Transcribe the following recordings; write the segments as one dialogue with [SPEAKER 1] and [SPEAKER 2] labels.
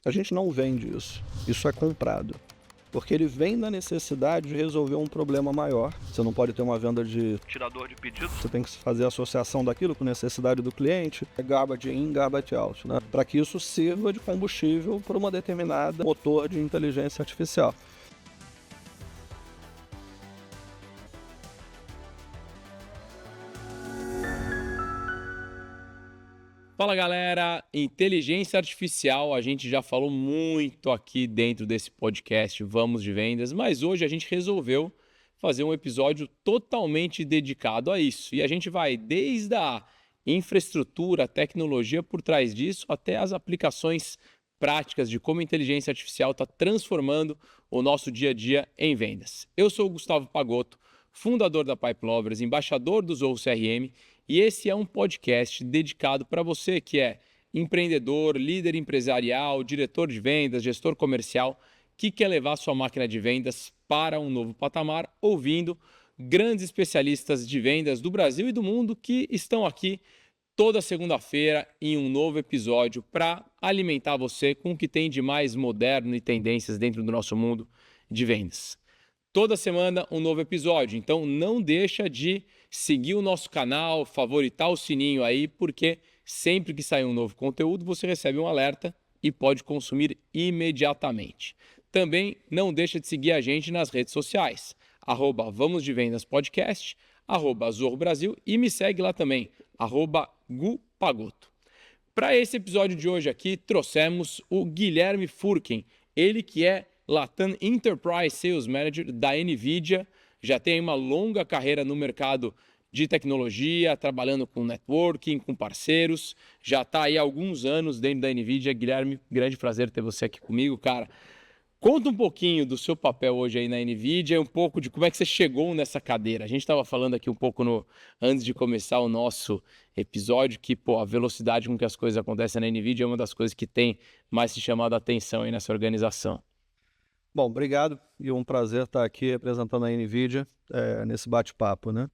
[SPEAKER 1] A gente não vende isso. Isso é comprado. Porque ele vem da necessidade de resolver um problema maior. Você não pode ter uma venda de tirador de pedido. Você tem que fazer a associação daquilo com necessidade do cliente. É garbage in, garbage out, né? Para que isso sirva de combustível para uma determinada motor de inteligência artificial.
[SPEAKER 2] Fala galera, inteligência artificial, a gente já falou muito aqui dentro desse podcast Vamos de Vendas, mas hoje a gente resolveu fazer um episódio totalmente dedicado a isso. E a gente vai desde a infraestrutura, a tecnologia por trás disso, até as aplicações práticas de como a inteligência artificial está transformando o nosso dia a dia em vendas. Eu sou o Gustavo Pagotto, fundador da Pipe Lovers, embaixador do Zoho CRM, e esse é um podcast dedicado para você que é empreendedor, líder empresarial, diretor de vendas, gestor comercial, que quer levar sua máquina de vendas para um novo patamar, ouvindo grandes especialistas de vendas do Brasil e do mundo que estão aqui toda segunda-feira em um novo episódio para alimentar você com o que tem de mais moderno e tendências dentro do nosso mundo de vendas. Toda semana um novo episódio, então não deixa de seguir o nosso canal, favoritar o sininho aí, porque sempre que sair um novo conteúdo você recebe um alerta e pode consumir imediatamente. Também não deixa de seguir a gente nas redes sociais, @Vamos de Vendas Podcast, @Zorro Brasil e me segue lá também, @Gu Pagotto. Para esse episódio de hoje aqui, trouxemos o Guilherme Furken, ele que é Latam Enterprise Sales Manager da NVIDIA, já tem uma longa carreira no mercado de tecnologia, trabalhando com networking, com parceiros, já está aí há alguns anos dentro da NVIDIA. Guilherme, grande prazer ter você aqui comigo, cara. Conta um pouquinho do seu papel hoje aí na NVIDIA, um pouco de como é que você chegou nessa cadeira. A gente estava falando aqui um pouco antes de começar o nosso episódio que, a velocidade com que as coisas acontecem na NVIDIA é uma das coisas que tem mais se chamado a atenção aí nessa organização.
[SPEAKER 1] Bom, obrigado e um prazer estar aqui representando a NVIDIA nesse bate-papo, né?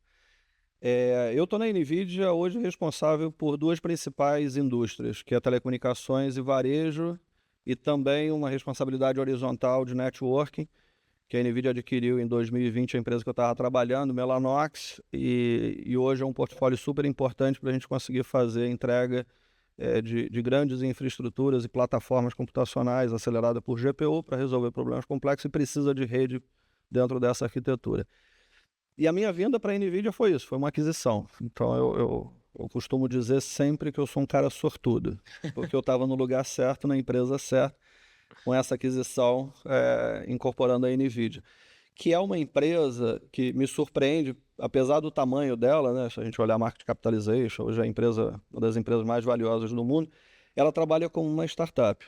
[SPEAKER 1] Eu estou na NVIDIA hoje responsável por duas principais indústrias, que é telecomunicações e varejo, e também uma responsabilidade horizontal de networking, que a NVIDIA adquiriu em 2020 a empresa que eu estava trabalhando, Mellanox, e hoje é um portfólio super importante para a gente conseguir fazer entrega de grandes infraestruturas e plataformas computacionais aceleradas por GPU para resolver problemas complexos e precisa de rede dentro dessa arquitetura. E a minha vinda para a NVIDIA foi isso, foi uma aquisição. Então eu costumo dizer sempre que eu sou um cara sortudo, porque eu estava no lugar certo, na empresa certa, com essa aquisição incorporando a NVIDIA, que é uma empresa que me surpreende, apesar do tamanho dela, né? Se a gente olhar a market capitalization, hoje é uma das empresas mais valiosas do mundo, ela trabalha como uma startup.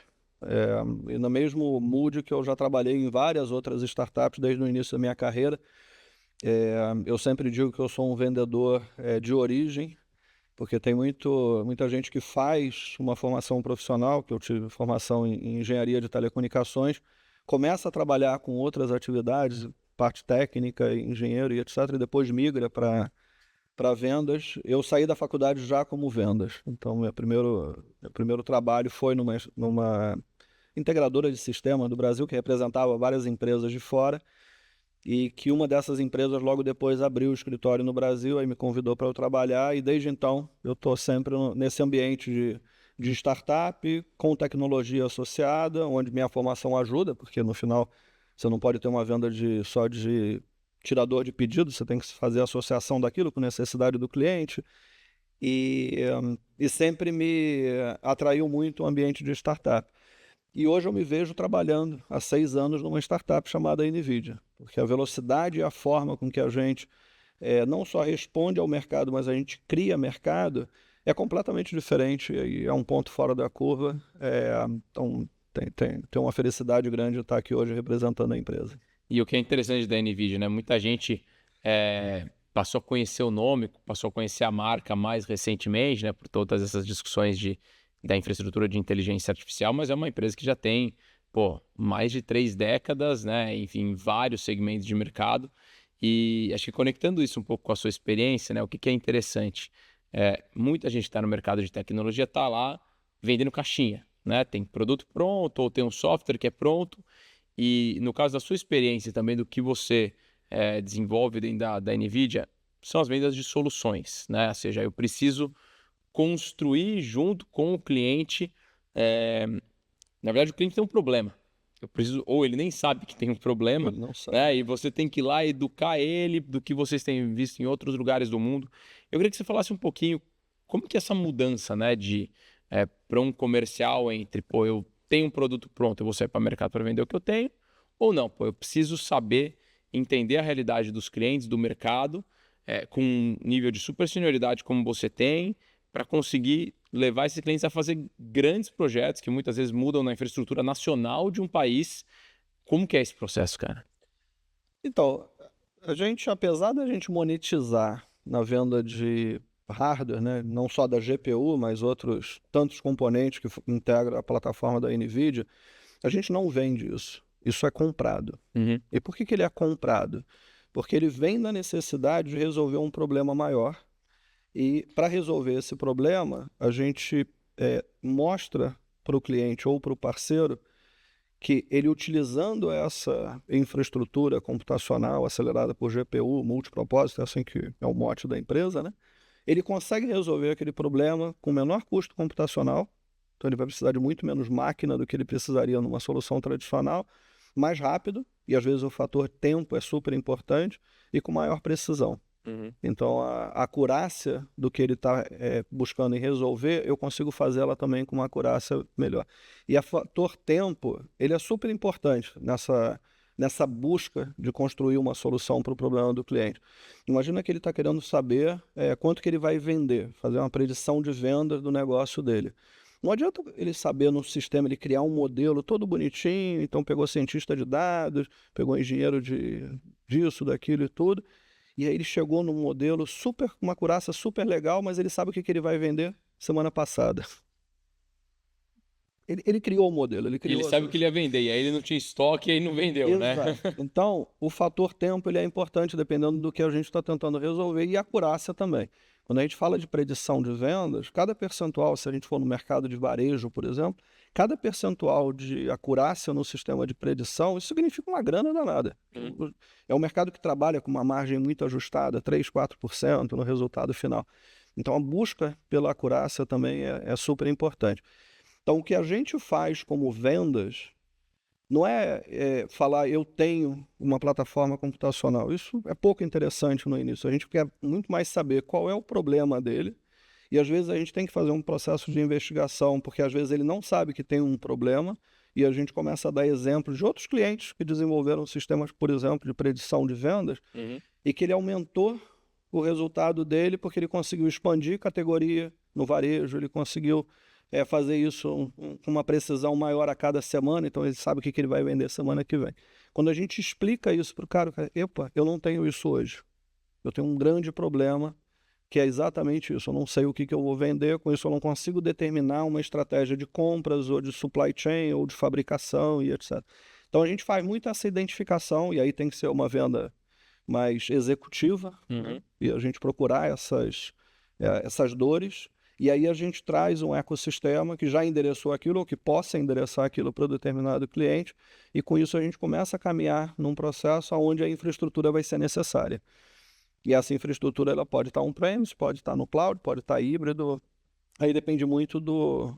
[SPEAKER 1] E no mesmo mood que eu já trabalhei em várias outras startups desde o início da minha carreira, eu sempre digo que eu sou um vendedor de origem, porque tem muita gente que faz uma formação profissional, que eu tive formação em engenharia de telecomunicações, começa a trabalhar com outras atividades, parte técnica, engenheiro e etc., e depois migra para vendas. Eu saí da faculdade já como vendas, então meu primeiro trabalho foi numa integradora de sistema do Brasil, que representava várias empresas de fora, e que uma dessas empresas logo depois abriu o escritório no Brasil, aí me convidou para eu trabalhar, e desde então eu estou sempre nesse ambiente de startup, com tecnologia associada, onde minha formação ajuda, porque no final você não pode ter uma venda só de tirador de pedido, você tem que fazer a associação daquilo com necessidade do cliente, e sempre me atraiu muito o ambiente de startup. E hoje eu me vejo trabalhando há 6 anos numa startup chamada NVIDIA, porque a velocidade e a forma com que a gente não só responde ao mercado, mas a gente cria mercado, é completamente diferente e é um ponto fora da curva. Então tem uma felicidade grande de estar aqui hoje representando a empresa.
[SPEAKER 2] E o que é interessante da NVIDIA, né? Muita gente passou a conhecer o nome, passou a conhecer a marca mais recentemente, né? Por todas essas discussões da infraestrutura de inteligência artificial, mas é uma empresa que já tem, mais de 3 décadas, né? Enfim, vários segmentos de mercado. E acho que conectando isso um pouco com a sua experiência, né? O que é interessante? Muita gente que está no mercado de tecnologia está lá vendendo caixinha. né? Tem produto pronto ou tem um software que é pronto. E no caso da sua experiência também do que você desenvolve dentro da NVIDIA, são as vendas de soluções, né? Ou seja, eu preciso construir junto com o cliente. Na verdade, o cliente tem um problema. Eu preciso, ou ele nem sabe que tem um problema,
[SPEAKER 1] Ele não sabe.
[SPEAKER 2] né? E você tem que ir lá educar ele do que vocês têm visto em outros lugares do mundo. Eu queria que você falasse um pouquinho como que essa mudança, né, de para um comercial entre, pô, eu tenho um produto pronto, eu vou sair para o mercado para vender o que eu tenho, ou não, pô, eu preciso saber entender a realidade dos clientes, do mercado, com um nível de super senioridade como você tem, para conseguir levar esses clientes a fazer grandes projetos que muitas vezes mudam na infraestrutura nacional de um país. Como que é esse processo, cara?
[SPEAKER 1] Então, a gente, apesar da gente monetizar na venda de hardware, né, não só da GPU, mas outros tantos componentes que integram a plataforma da NVIDIA, a gente não vende isso. Isso é comprado.
[SPEAKER 2] Uhum.
[SPEAKER 1] E por que ele é comprado? Porque ele vem da necessidade de resolver um problema maior. E para resolver esse problema, a gente mostra para o cliente ou para o parceiro que ele, utilizando essa infraestrutura computacional acelerada por GPU, multipropósito, é assim que é o mote da empresa, né? Ele consegue resolver aquele problema com menor custo computacional, então ele vai precisar de muito menos máquina do que ele precisaria numa solução tradicional, mais rápido, e às vezes o fator tempo é super importante, e com maior precisão.
[SPEAKER 2] Uhum.
[SPEAKER 1] Então, a acurácia do que ele está buscando em resolver, eu consigo fazê-la também com uma acurácia melhor. E o fator tempo, ele é super importante nessa busca de construir uma solução para o problema do cliente. Imagina que ele está querendo saber quanto que ele vai vender, fazer uma predição de venda do negócio dele. Não adianta ele saber no sistema, ele criar um modelo todo bonitinho, então pegou cientista de dados, pegou engenheiro disso, daquilo e tudo, e aí ele chegou num modelo super, uma acurácia super legal, mas ele sabe o que ele vai vender semana passada. Ele criou o modelo, ele
[SPEAKER 2] E ele
[SPEAKER 1] criou a
[SPEAKER 2] sabe o que
[SPEAKER 1] solução.
[SPEAKER 2] ele ia vender, e aí ele não tinha estoque e aí não vendeu, né?
[SPEAKER 1] Exato. Então, o fator tempo ele é importante dependendo do que a gente está tentando resolver e a acurácia também. Quando a gente fala de predição de vendas, cada percentual, se a gente for no mercado de varejo, por exemplo, cada percentual de acurácia no sistema de predição, isso significa uma grana danada. É um mercado que trabalha com uma margem muito ajustada, 3, 4% no resultado final. Então, a busca pela acurácia também é super importante. Então, o que a gente faz como vendas não é falar eu tenho uma plataforma computacional. Isso é pouco interessante no início. A gente quer muito mais saber qual é o problema dele. E às vezes a gente tem que fazer um processo de investigação, porque às vezes ele não sabe que tem um problema. E a gente começa a dar exemplos de outros clientes que desenvolveram sistemas, por exemplo, de predição de vendas, e que ele aumentou o resultado dele porque ele conseguiu expandir categoria no varejo, ele conseguiu fazer isso com uma precisão maior a cada semana, então ele sabe o que ele vai vender semana que vem. Quando a gente explica isso para o cara, epa, eu não tenho isso hoje. Eu tenho um grande problema, que é exatamente isso. Eu não sei o que eu vou vender, com isso eu não consigo determinar uma estratégia de compras, ou de supply chain, ou de fabricação e etc. Então a gente faz muito essa identificação, e aí tem que ser uma venda mais executiva, né? E a gente procurar essas dores, e aí a gente traz um ecossistema que já endereçou aquilo, ou que possa endereçar aquilo para o determinado cliente, e com isso a gente começa a caminhar num processo onde a infraestrutura vai ser necessária. E essa infraestrutura ela pode estar on-premise, pode estar no cloud, pode estar híbrido, aí depende muito do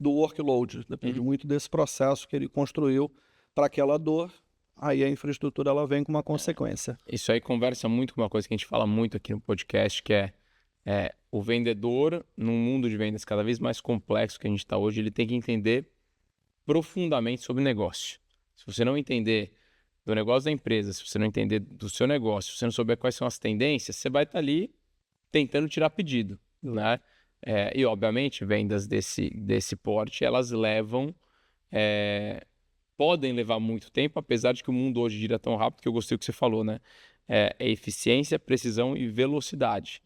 [SPEAKER 1] workload, depende muito desse processo que ele construiu para aquela dor, aí a infraestrutura ela vem com uma consequência.
[SPEAKER 2] Isso aí conversa muito com uma coisa que a gente fala muito aqui no podcast, que é o vendedor, num mundo de vendas cada vez mais complexo que a gente está hoje, ele tem que entender profundamente sobre negócio. Se você não entender do negócio da empresa, se você não entender do seu negócio, se você não souber quais são as tendências, você vai estar ali tentando tirar pedido, né? E, obviamente, vendas desse porte, elas podem levar muito tempo, apesar de que o mundo hoje gira tão rápido, que eu gostei do que você falou, né? É eficiência, precisão e velocidade.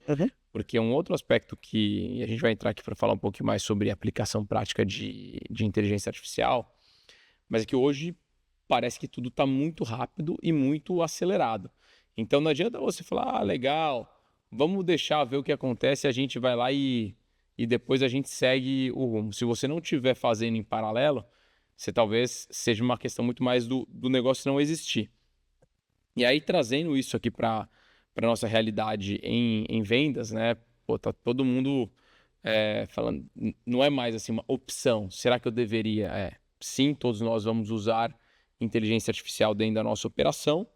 [SPEAKER 2] Porque um outro aspecto que a gente vai entrar aqui para falar um pouquinho mais sobre aplicação prática de inteligência artificial, mas é que hoje parece que tudo está muito rápido e muito acelerado. Então não adianta você falar, legal, vamos deixar ver o que acontece, a gente vai lá e e depois a gente segue o rumo. Se você não estiver fazendo em paralelo, você talvez seja uma questão muito mais do negócio não existir. E aí, trazendo isso aqui para a nossa realidade em vendas, né? Pô, tá todo mundo falando, não é mais assim uma opção. Será que eu deveria? Sim, todos nós vamos usar inteligência artificial dentro da nossa operação.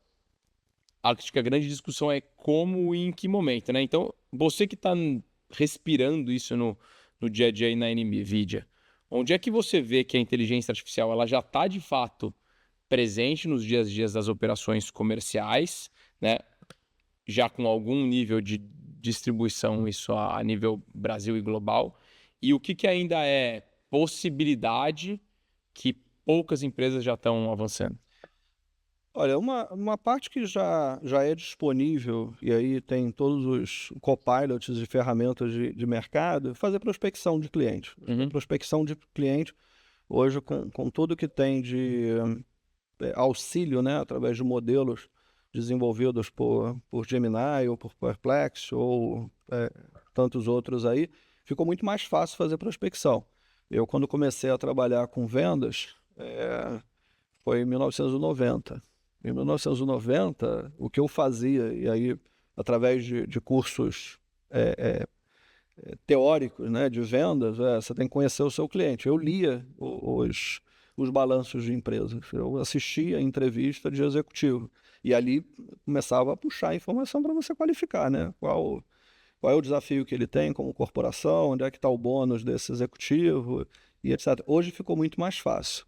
[SPEAKER 2] Acho que a grande discussão é como e em que momento, né? Então, você que está respirando isso no dia a dia aí na NVIDIA, onde é que você vê que a inteligência artificial ela já está de fato presente nos dias a dias das operações comerciais, né? Já com algum nível de distribuição, isso a nível Brasil e global, e o que ainda é possibilidade que poucas empresas já estão avançando?
[SPEAKER 1] Olha, uma parte que já é disponível, e aí tem todos os copilots e ferramentas de mercado, fazer prospecção de cliente.
[SPEAKER 2] Uhum.
[SPEAKER 1] Prospecção de cliente, hoje, com tudo que tem de auxílio, né, através de modelos desenvolvidos por Gemini ou por Perplexity ou tantos outros aí, ficou muito mais fácil fazer prospecção. Eu, quando comecei a trabalhar com vendas, foi em 1990. Em 1990, o que eu fazia, e aí, através de cursos teóricos, né, de vendas, você tem que conhecer o seu cliente. Eu lia os balanços de empresas, eu assistia a entrevista de executivo, e ali começava a puxar informação para você qualificar, né? Qual é o desafio que ele tem como corporação, onde é que está o bônus desse executivo, e etc. Hoje ficou muito mais fácil.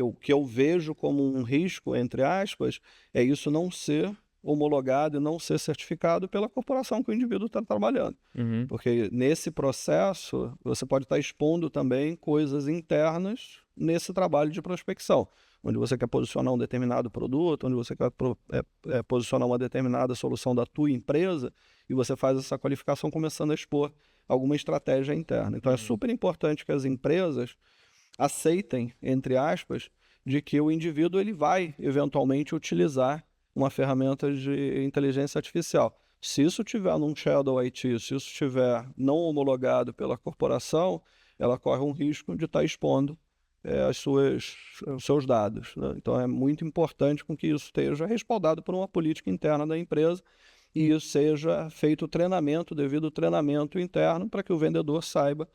[SPEAKER 1] O que eu vejo como um risco, entre aspas, é isso não ser homologado e não ser certificado pela corporação que o indivíduo está trabalhando.
[SPEAKER 2] Uhum.
[SPEAKER 1] Porque nesse processo, você pode estar expondo também coisas internas nesse trabalho de prospecção, onde você quer posicionar um determinado produto, onde você quer posicionar uma determinada solução da tua empresa, e você faz essa qualificação começando a expor alguma estratégia interna. Então, é super importante que as empresas aceitem, entre aspas, de que o indivíduo ele vai eventualmente utilizar uma ferramenta de inteligência artificial. Se isso tiver num Shadow IT, se isso estiver não homologado pela corporação, ela corre um risco de estar expondo os seus dados, né? Então é muito importante com que isso esteja respaldado por uma política interna da empresa e isso seja feito treinamento, devido treinamento interno, para que o vendedor saiba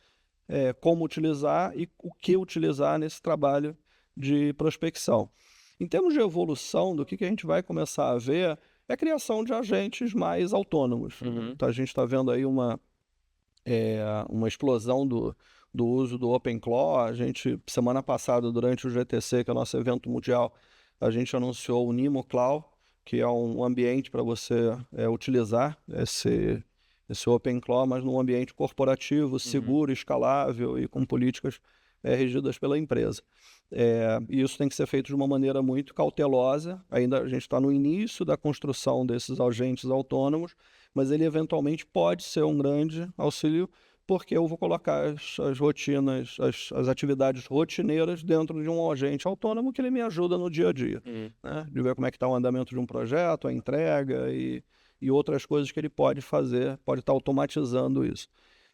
[SPEAKER 1] como utilizar e o que utilizar nesse trabalho de prospecção. Em termos de evolução, do que a gente vai começar a ver é a criação de agentes mais autônomos.
[SPEAKER 2] Uhum.
[SPEAKER 1] Então, a gente está vendo aí uma explosão do uso do OpenClaw. A gente, semana passada, durante o GTC, que é o nosso evento mundial, a gente anunciou o Nimo Cloud, que é um ambiente para você utilizar esse OpenClaw, mas num ambiente corporativo, seguro, escalável e com políticas regidas pela empresa. E isso tem que ser feito de uma maneira muito cautelosa. Ainda a gente está no início da construção desses agentes autônomos, mas ele eventualmente pode ser um grande auxílio, porque eu vou colocar as rotinas, as atividades rotineiras dentro de um agente autônomo que ele me ajuda no dia a dia, né? De ver como é que está o andamento de um projeto, a entrega e outras coisas que ele pode fazer, pode estar automatizando isso.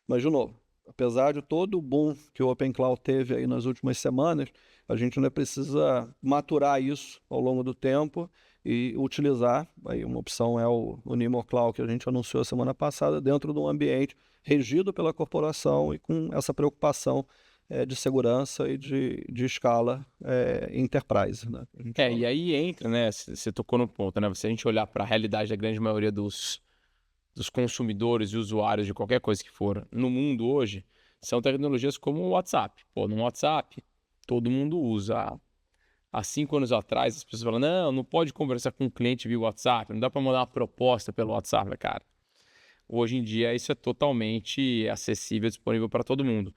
[SPEAKER 1] Mas, de novo, apesar de todo o boom que o OpenClaw teve aí nas últimas semanas, a gente ainda precisa maturar isso ao longo do tempo e utilizar. Aí uma opção é o Nimo Cloud, que a gente anunciou semana passada, dentro de um ambiente regido pela corporação e com essa preocupação de segurança e de escala enterprise, né?
[SPEAKER 2] E aí entra, né? Você tocou no ponto, né? Se a gente olhar para a realidade da grande maioria dos consumidores e usuários de qualquer coisa que for no mundo hoje, são tecnologias como o WhatsApp. Pô, no WhatsApp, todo mundo usa. Há 5 anos atrás, as pessoas falam, não pode conversar com um cliente via WhatsApp, não dá para mandar uma proposta pelo WhatsApp, cara. Hoje em dia, isso é totalmente acessível, disponível para todo mundo.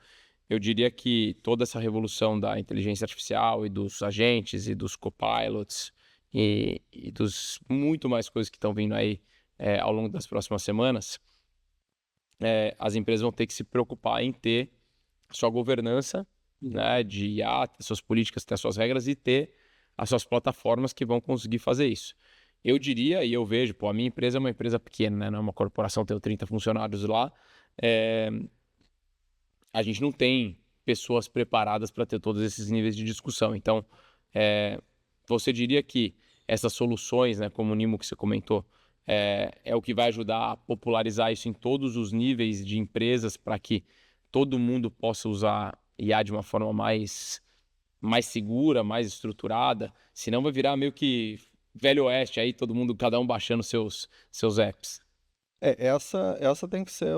[SPEAKER 2] Eu diria que toda essa revolução da inteligência artificial e dos agentes e dos copilots e dos muito mais coisas que estão vindo aí ao longo das próximas semanas, as empresas vão ter que se preocupar em ter sua governança, né, de IA, ter suas políticas, ter suas regras e ter as suas plataformas que vão conseguir fazer isso. Eu diria, e eu vejo, a minha empresa é uma empresa pequena, né, não é uma corporação, tenho 30 funcionários lá, a gente não tem pessoas preparadas para ter todos esses níveis de discussão. Então, você diria que essas soluções, né, como o Nimo que você comentou, é o que vai ajudar a popularizar isso em todos os níveis de empresas para que todo mundo possa usar IA de uma forma mais segura, mais estruturada, senão vai virar meio que velho oeste aí, todo mundo, cada um baixando seus apps.
[SPEAKER 1] Essa tem que ser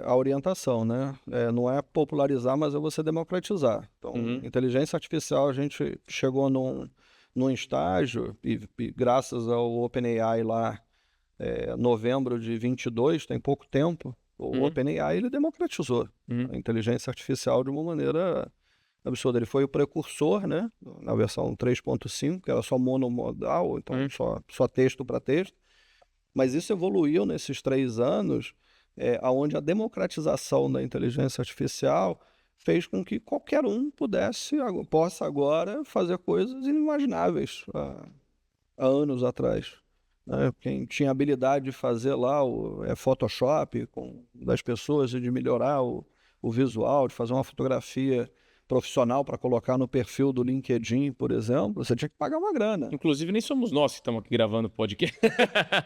[SPEAKER 1] a orientação, né? Não é popularizar, mas é você democratizar. Então, inteligência artificial, a gente chegou num estágio, e graças ao OpenAI lá, novembro de 22, tem pouco tempo, o OpenAI ele democratizou a inteligência artificial de uma maneira absurda. Ele foi o precursor, né? Na versão 3.5, que era só monomodal, então só texto para texto. Mas isso evoluiu nesses 3 anos, onde a democratização da inteligência artificial fez com que qualquer um possa agora fazer coisas inimagináveis há anos atrás. Né? Quem tinha habilidade de fazer lá o Photoshop das pessoas e de melhorar o visual, de fazer uma fotografia profissional para colocar no perfil do LinkedIn, por exemplo, você tinha que pagar uma grana.
[SPEAKER 2] Inclusive, nem somos nós que estamos aqui gravando o podcast.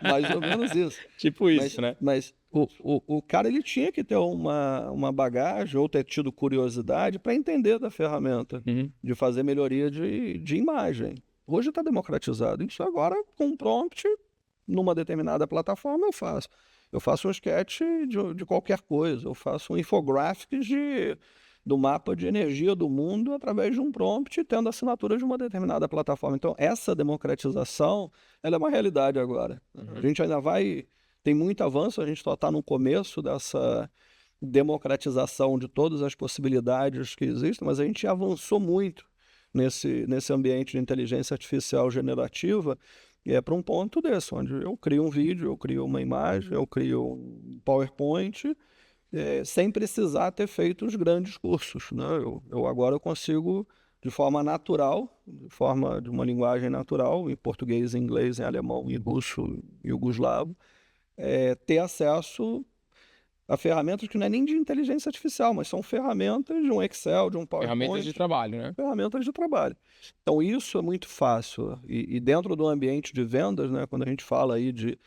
[SPEAKER 1] Mais ou menos isso.
[SPEAKER 2] Tipo isso, né?
[SPEAKER 1] Mas o cara ele tinha que ter uma bagagem ou ter tido curiosidade para entender da ferramenta, de fazer melhoria de imagem. Hoje está democratizado. Isso agora, com um prompt, numa determinada plataforma, eu faço. Eu faço um sketch de qualquer coisa. Eu faço um infographics do mapa de energia do mundo através de um prompt, tendo assinatura de uma determinada plataforma. Então, essa democratização, ela é uma realidade agora. A gente ainda tem muito avanço, a gente só está no começo dessa democratização de todas as possibilidades que existem, mas a gente avançou muito nesse ambiente de inteligência artificial generativa, para um ponto desse, onde eu crio um vídeo, eu crio uma imagem, eu crio um PowerPoint, sem precisar ter feito os grandes cursos, né? Eu agora consigo, de forma natural, de uma linguagem natural, em português, em inglês, em alemão, em russo, em iugoslavo, ter acesso a ferramentas que não é nem de inteligência artificial, mas são ferramentas de um Excel, de um PowerPoint.
[SPEAKER 2] Ferramentas de trabalho, né?
[SPEAKER 1] Ferramentas de trabalho. Então, isso é muito fácil. E dentro do ambiente de vendas, né, quando a gente fala aí de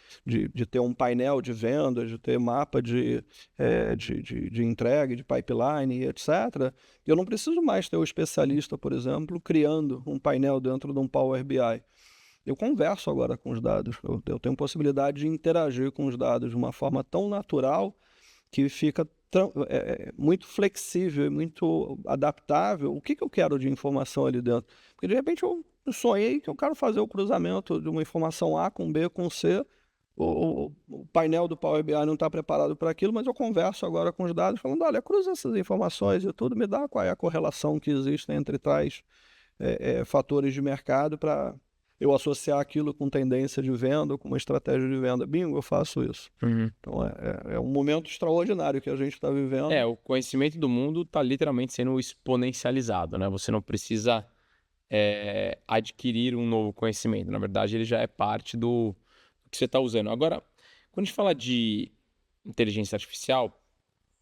[SPEAKER 1] ter um painel de vendas, de ter mapa de entrega, de pipeline, e etc., eu não preciso mais ter o especialista, por exemplo, criando um painel dentro de um Power BI. Eu converso agora com os dados. Eu tenho possibilidade de interagir com os dados de uma forma tão natural que fica muito flexível e muito adaptável. O que eu quero de informação ali dentro? Porque, de repente, eu sonhei que eu quero fazer o cruzamento de uma informação A com B com C. O painel do Power BI não está preparado para aquilo, mas eu converso agora com os dados, falando, olha, cruza essas informações e tudo, me dá qual é a correlação que existe entre tais fatores de mercado para eu associar aquilo com tendência de venda, com uma estratégia de venda. Bingo, eu faço isso. Então, é um momento extraordinário que a gente está vivendo.
[SPEAKER 2] O conhecimento do mundo está literalmente sendo exponencializado, né? Você não precisa adquirir um novo conhecimento. Na verdade, ele já é parte do que você está usando. Agora, quando a gente fala de inteligência artificial,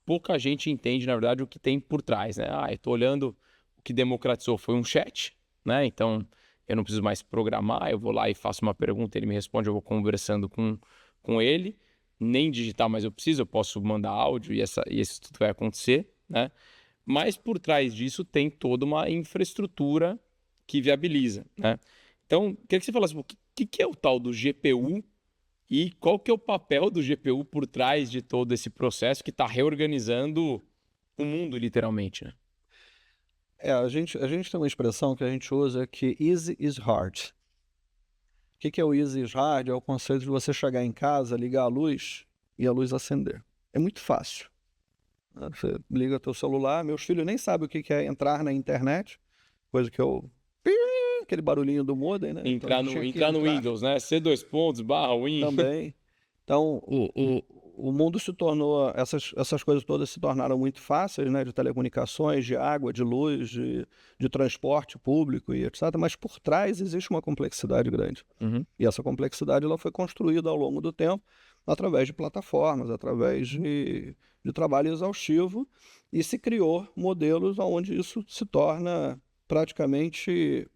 [SPEAKER 2] pouca gente entende, na verdade, o que tem por trás, né? Eu estou olhando, o que democratizou foi um chat, né? Então, eu não preciso mais programar, eu vou lá e faço uma pergunta, ele me responde, eu vou conversando com ele, nem digitar mais eu posso mandar áudio e isso tudo vai acontecer, né? Mas por trás disso tem toda uma infraestrutura que viabiliza, né? Então, queria que você falasse o que é o tal do GPU e qual que é o papel do GPU por trás de todo esse processo que está reorganizando o mundo, literalmente, né?
[SPEAKER 1] A gente tem uma expressão que a gente usa que easy is hard. O que é o easy is hard? É o conceito de você chegar em casa, ligar a luz e a luz acender. É muito fácil. Você liga teu celular, meus filhos nem sabem o que é entrar na internet, coisa que aquele barulhinho do modem, né?
[SPEAKER 2] Entrar no Windows, né? C2 Win.
[SPEAKER 1] Também. Então, o mundo se tornou, essas coisas todas se tornaram muito fáceis, né? De telecomunicações, de água, de luz, de transporte público e etc. Mas por trás existe uma complexidade grande. E essa complexidade ela foi construída ao longo do tempo. através de plataformas, através de trabalho exaustivo, e se criou modelos onde isso se torna praticamente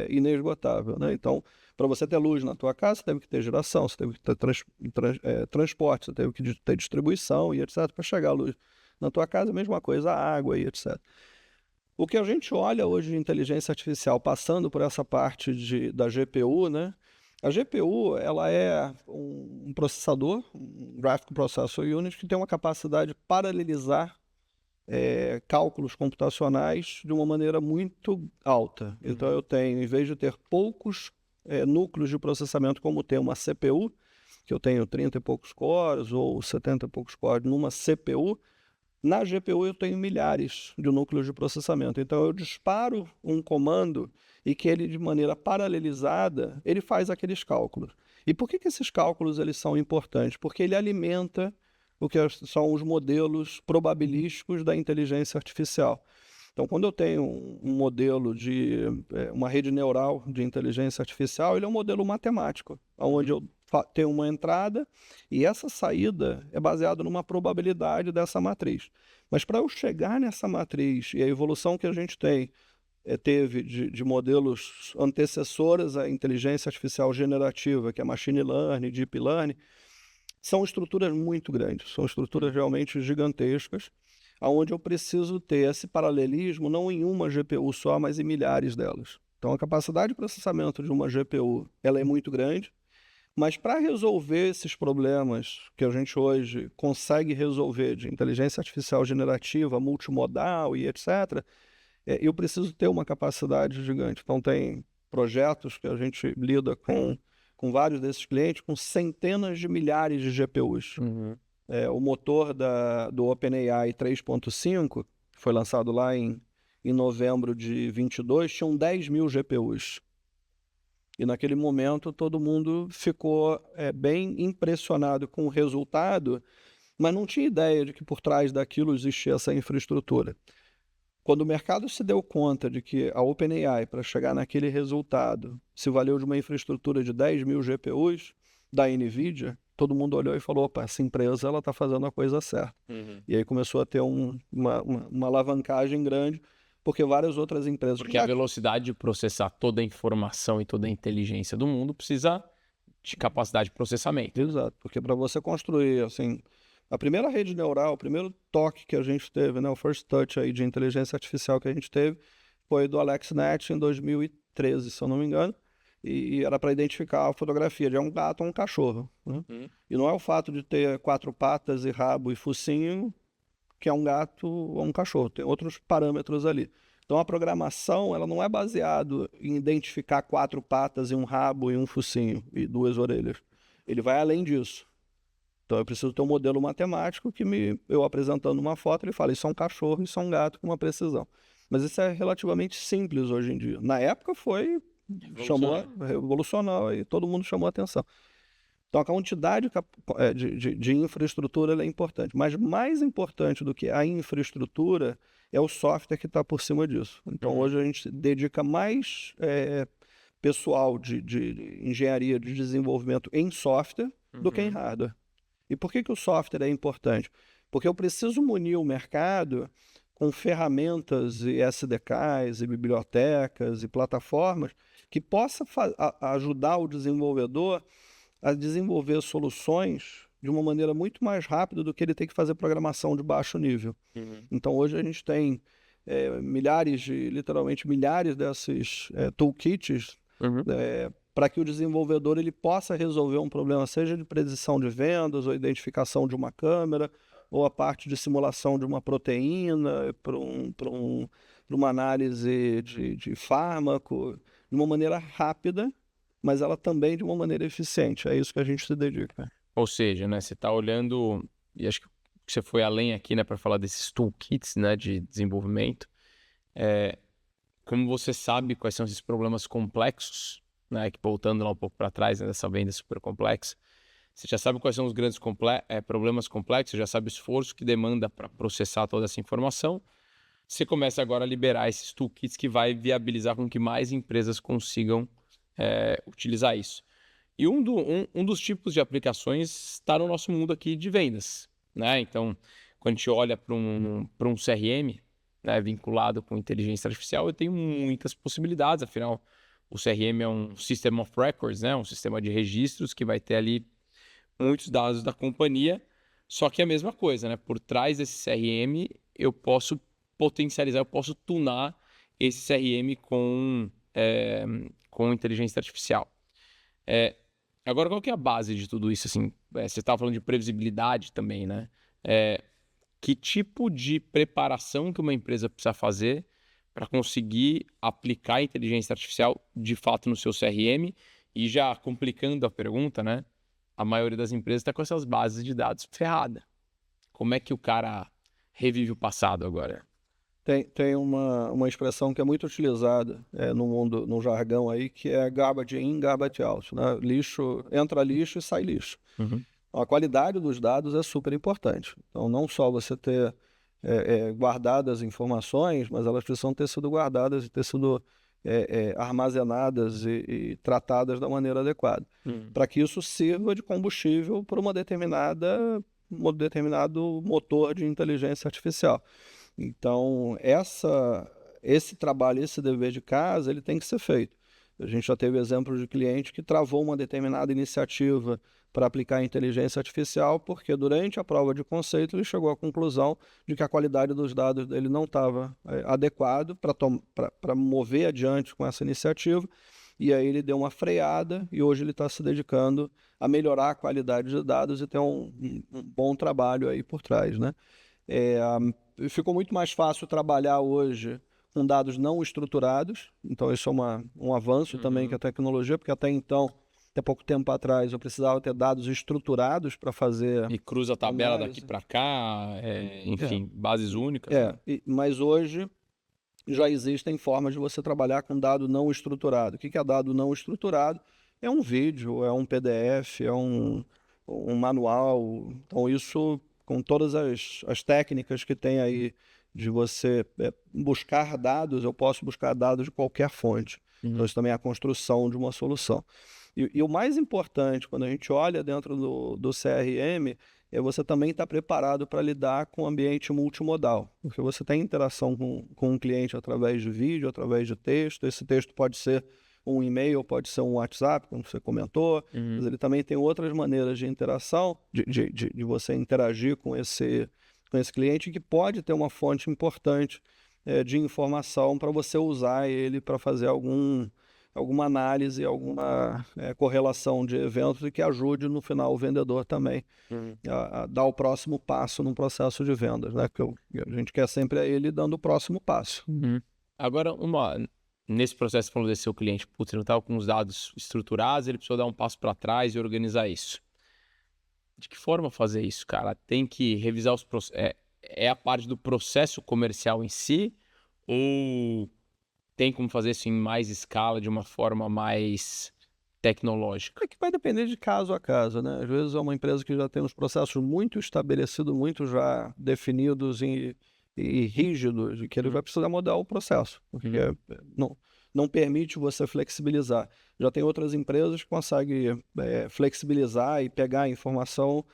[SPEAKER 1] inesgotável, né? Então, para você ter luz na tua casa, você teve que ter geração, você teve que ter transporte, você teve que ter distribuição e etc. para chegar a luz na tua casa, mesma coisa, a água e etc. O que a gente olha hoje de inteligência artificial passando por essa parte da GPU, né? A GPU, ela é um processador, um Graphical Processor Unit, que tem uma capacidade de paralelizar cálculos computacionais de uma maneira muito alta. Então eu tenho, em vez de ter poucos núcleos de processamento, como tem uma CPU, que eu tenho 30 e poucos cores ou 70 e poucos cores numa CPU, na GPU eu tenho milhares de núcleos de processamento. Então eu disparo um comando e que ele, de maneira paralelizada, ele faz aqueles cálculos. E por que esses cálculos eles são importantes? Porque ele alimenta o que são os modelos probabilísticos da inteligência artificial. Então, quando eu tenho um modelo de uma rede neural de inteligência artificial, ele é um modelo matemático, onde eu tenho uma entrada e essa saída é baseada numa probabilidade dessa matriz. Mas para eu chegar nessa matriz e a evolução que a gente teve de modelos antecessores à inteligência artificial generativa, que é machine learning, deep learning, são estruturas muito grandes, são estruturas realmente gigantescas, onde eu preciso ter esse paralelismo não em uma GPU só, mas em milhares delas. Então a capacidade de processamento de uma GPU ela é muito grande, mas para resolver esses problemas que a gente hoje consegue resolver de inteligência artificial generativa, multimodal e etc., eu preciso ter uma capacidade gigante. Então tem projetos que a gente lida com vários desses clientes, com centenas de milhares de GPUs. O motor do OpenAI 3.5, que foi lançado lá em novembro de 22, tinham 10 mil GPUs. E naquele momento todo mundo ficou bem impressionado com o resultado, mas não tinha ideia de que por trás daquilo existia essa infraestrutura. Quando o mercado se deu conta de que a OpenAI, para chegar naquele resultado, se valeu de uma infraestrutura de 10 mil GPUs da NVIDIA, todo mundo olhou e falou, opa, essa empresa está fazendo a coisa certa. E aí começou a ter uma alavancagem grande, porque várias outras empresas...
[SPEAKER 2] Porque a velocidade de processar toda a informação e toda a inteligência do mundo precisa de capacidade de processamento.
[SPEAKER 1] Exato, porque para você construir, assim... A primeira rede neural, o primeiro toque que a gente teve, né, o first touch aí de inteligência artificial que a gente teve, foi do AlexNet em 2013, se eu não me engano, e era para identificar a fotografia de um gato ou um cachorro. Né? E não é o fato de ter 4 patas e rabo e focinho que é um gato ou um cachorro, tem outros parâmetros ali. Então a programação ela não é baseada em identificar 4 patas e um rabo e um focinho e 2 orelhas. Ele vai além disso. Então eu preciso ter um modelo matemático que eu apresentando uma foto, ele fala, isso é um cachorro, isso é um gato, com uma precisão. Mas isso é relativamente simples hoje em dia. Na época revolucionou e todo mundo chamou a atenção. Então a quantidade de infraestrutura ela é importante. Mas mais importante do que a infraestrutura é o software que está por cima disso. Então hoje a gente dedica mais pessoal de engenharia, de desenvolvimento em software do que em hardware. E por que o software é importante? Porque eu preciso munir o mercado com ferramentas e SDKs e bibliotecas e plataformas que possa ajudar o desenvolvedor a desenvolver soluções de uma maneira muito mais rápida do que ele tem que fazer programação de baixo nível. Então hoje a gente tem literalmente milhares desses toolkits para que o desenvolvedor ele possa resolver um problema, seja de predição de vendas, ou identificação de uma câmera, ou a parte de simulação de uma proteína, para uma análise de fármaco, de uma maneira rápida, mas ela também de uma maneira eficiente. É isso que a gente se dedica.
[SPEAKER 2] Ou seja, né, você está olhando, e acho que você foi além aqui, né, para falar desses toolkits, né, de desenvolvimento. Como você sabe quais são esses problemas complexos, né, que voltando lá um pouco para trás, né, dessa venda super complexa, você já sabe quais são os grandes problemas complexos, você já sabe o esforço que demanda para processar toda essa informação. Você começa agora a liberar esses toolkits que vai viabilizar com que mais empresas consigam utilizar isso. E um dos tipos de aplicações está no nosso mundo aqui de vendas, né? Então, quando a gente olha para um CRM, né, vinculado com inteligência artificial, eu tenho muitas possibilidades, afinal, o CRM é um System of Records, né? Um sistema de registros que vai ter ali muitos dados da companhia, só que é a mesma coisa, né? Por trás desse CRM, eu posso potencializar, eu posso tunar esse CRM com inteligência artificial. Agora, qual que é a base de tudo isso? Assim, você estava falando de previsibilidade também, né? Que tipo de preparação que uma empresa precisa fazer para conseguir aplicar a inteligência artificial de fato no seu CRM? E já complicando a pergunta, né? A maioria das empresas está com essas bases de dados ferrada. Como é que o cara revive o passado agora?
[SPEAKER 1] Tem uma expressão que é muito utilizada no mundo, no jargão aí, que é garbage in, garbage out, né? Lixo, entra lixo e sai lixo.
[SPEAKER 2] Uhum.
[SPEAKER 1] A qualidade dos dados é super importante. Então, não só você ter guardadas informações, mas elas precisam ter sido guardadas e ter sido armazenadas e tratadas da maneira adequada, para que isso sirva de combustível para um determinado motor de inteligência artificial. Então, esse trabalho, esse dever de casa, ele tem que ser feito. A gente já teve exemplos de cliente que travou uma determinada iniciativa para aplicar a inteligência artificial, porque durante a prova de conceito ele chegou à conclusão de que a qualidade dos dados dele não estava adequado para mover adiante com essa iniciativa, e aí ele deu uma freada e hoje ele está se dedicando a melhorar a qualidade de dados e ter um bom trabalho aí por trás, né? Ficou muito mais fácil trabalhar hoje com dados não estruturados, então isso é um avanço também que a tecnologia, porque até então, até pouco tempo atrás, eu precisava ter dados estruturados para fazer...
[SPEAKER 2] E cruza a tabela
[SPEAKER 1] análise.
[SPEAKER 2] daqui para cá, enfim, bases únicas.
[SPEAKER 1] Mas hoje já existem formas de você trabalhar com dado não estruturado. O que é dado não estruturado? É um vídeo, é um PDF, é um manual. Então isso, com todas as técnicas que tem aí de você buscar dados, eu posso buscar dados de qualquer fonte. Então isso também é a construção de uma solução. E o mais importante, quando a gente olha dentro do CRM, é você também estar preparado para lidar com o ambiente multimodal, porque você tem interação com um cliente através de vídeo, através de texto. Esse texto pode ser um e-mail, pode ser um WhatsApp, como você comentou, mas ele também tem outras maneiras de interação, de você interagir com esse cliente, que pode ter uma fonte importante de informação para você usar ele para fazer alguma análise, alguma correlação de eventos e que ajude no final o vendedor também a dar o próximo passo num processo de vendas, né? Porque a gente quer sempre ele dando o próximo passo.
[SPEAKER 2] Agora, nesse processo, você falou desse seu cliente, putz, ele não estava com os dados estruturados, ele precisou dar um passo para trás e organizar isso. De que forma fazer isso, cara? Tem que revisar os processos. É a parte do processo comercial em si, ou tem como fazer isso em mais escala, de uma forma mais tecnológica?
[SPEAKER 1] É que vai depender de caso a caso, né? Às vezes é uma empresa que já tem os processos muito estabelecidos, muito já definidos e rígidos, e que ele vai precisar mudar o processo, porque não permite você flexibilizar. Já tem outras empresas que conseguem flexibilizar e pegar a informação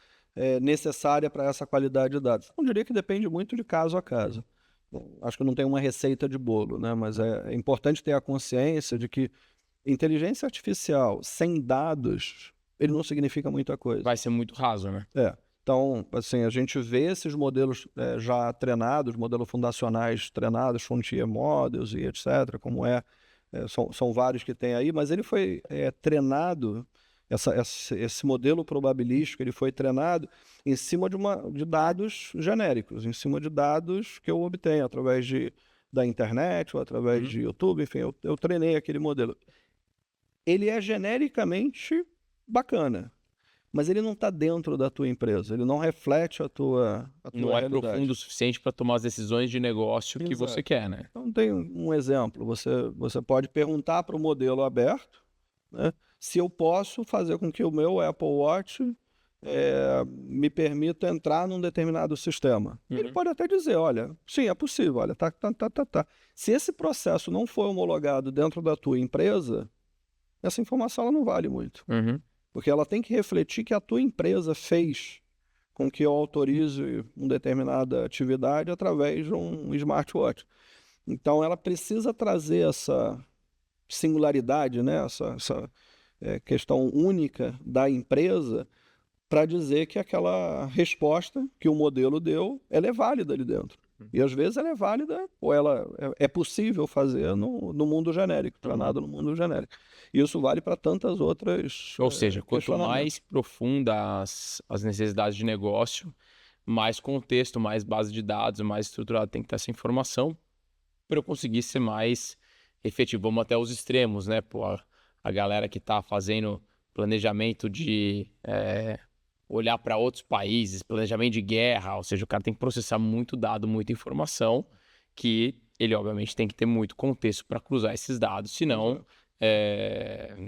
[SPEAKER 1] necessária para essa qualidade de dados. Eu diria que depende muito de caso a caso. Bom, acho que não tem uma receita de bolo, né? Mas é importante ter a consciência de que inteligência artificial sem dados, ele não significa muita coisa.
[SPEAKER 2] Vai ser muito raso, né?
[SPEAKER 1] Então, assim, a gente vê esses modelos já treinados, modelos fundacionais treinados, frontier models e etc., como são vários que tem aí, mas ele foi treinado, esse modelo probabilístico, ele foi treinado em cima de dados genéricos, em cima de dados que eu obtenho através da internet ou através de YouTube, enfim, eu treinei aquele modelo. Ele é genericamente bacana, mas ele não está dentro da tua empresa, ele não reflete a tua
[SPEAKER 2] não
[SPEAKER 1] realidade.
[SPEAKER 2] É profundo o suficiente para tomar as decisões de negócio que você quer, né?
[SPEAKER 1] Então tem um exemplo, você pode perguntar para o modelo aberto, né, se eu posso fazer com que o meu Apple Watch me permita entrar num determinado sistema. Ele pode até dizer, olha, sim, é possível, olha, tá. Se esse processo não for homologado dentro da tua empresa, essa informação ela não vale muito. Porque ela tem que refletir que a tua empresa fez com que eu autorize uma determinada atividade através de um smartwatch. Então, ela precisa trazer essa singularidade, né? essa questão única da empresa para dizer que aquela resposta que o modelo deu, ela é válida ali dentro. E às vezes ela é válida, ou ela é possível fazer no mundo genérico, treinado no mundo genérico. E isso vale para tantas outras
[SPEAKER 2] Ou seja, quanto
[SPEAKER 1] questionamentos.
[SPEAKER 2] mais profunda as necessidades de negócio, mais contexto, mais base de dados, mais estruturado tem que ter essa informação para eu conseguir ser mais efetivo. Vamos até os extremos, né? Pô, a galera que está fazendo planejamento de olhar para outros países, planejamento de guerra, ou seja, o cara tem que processar muito dado, muita informação, que ele obviamente tem que ter muito contexto para cruzar esses dados, senão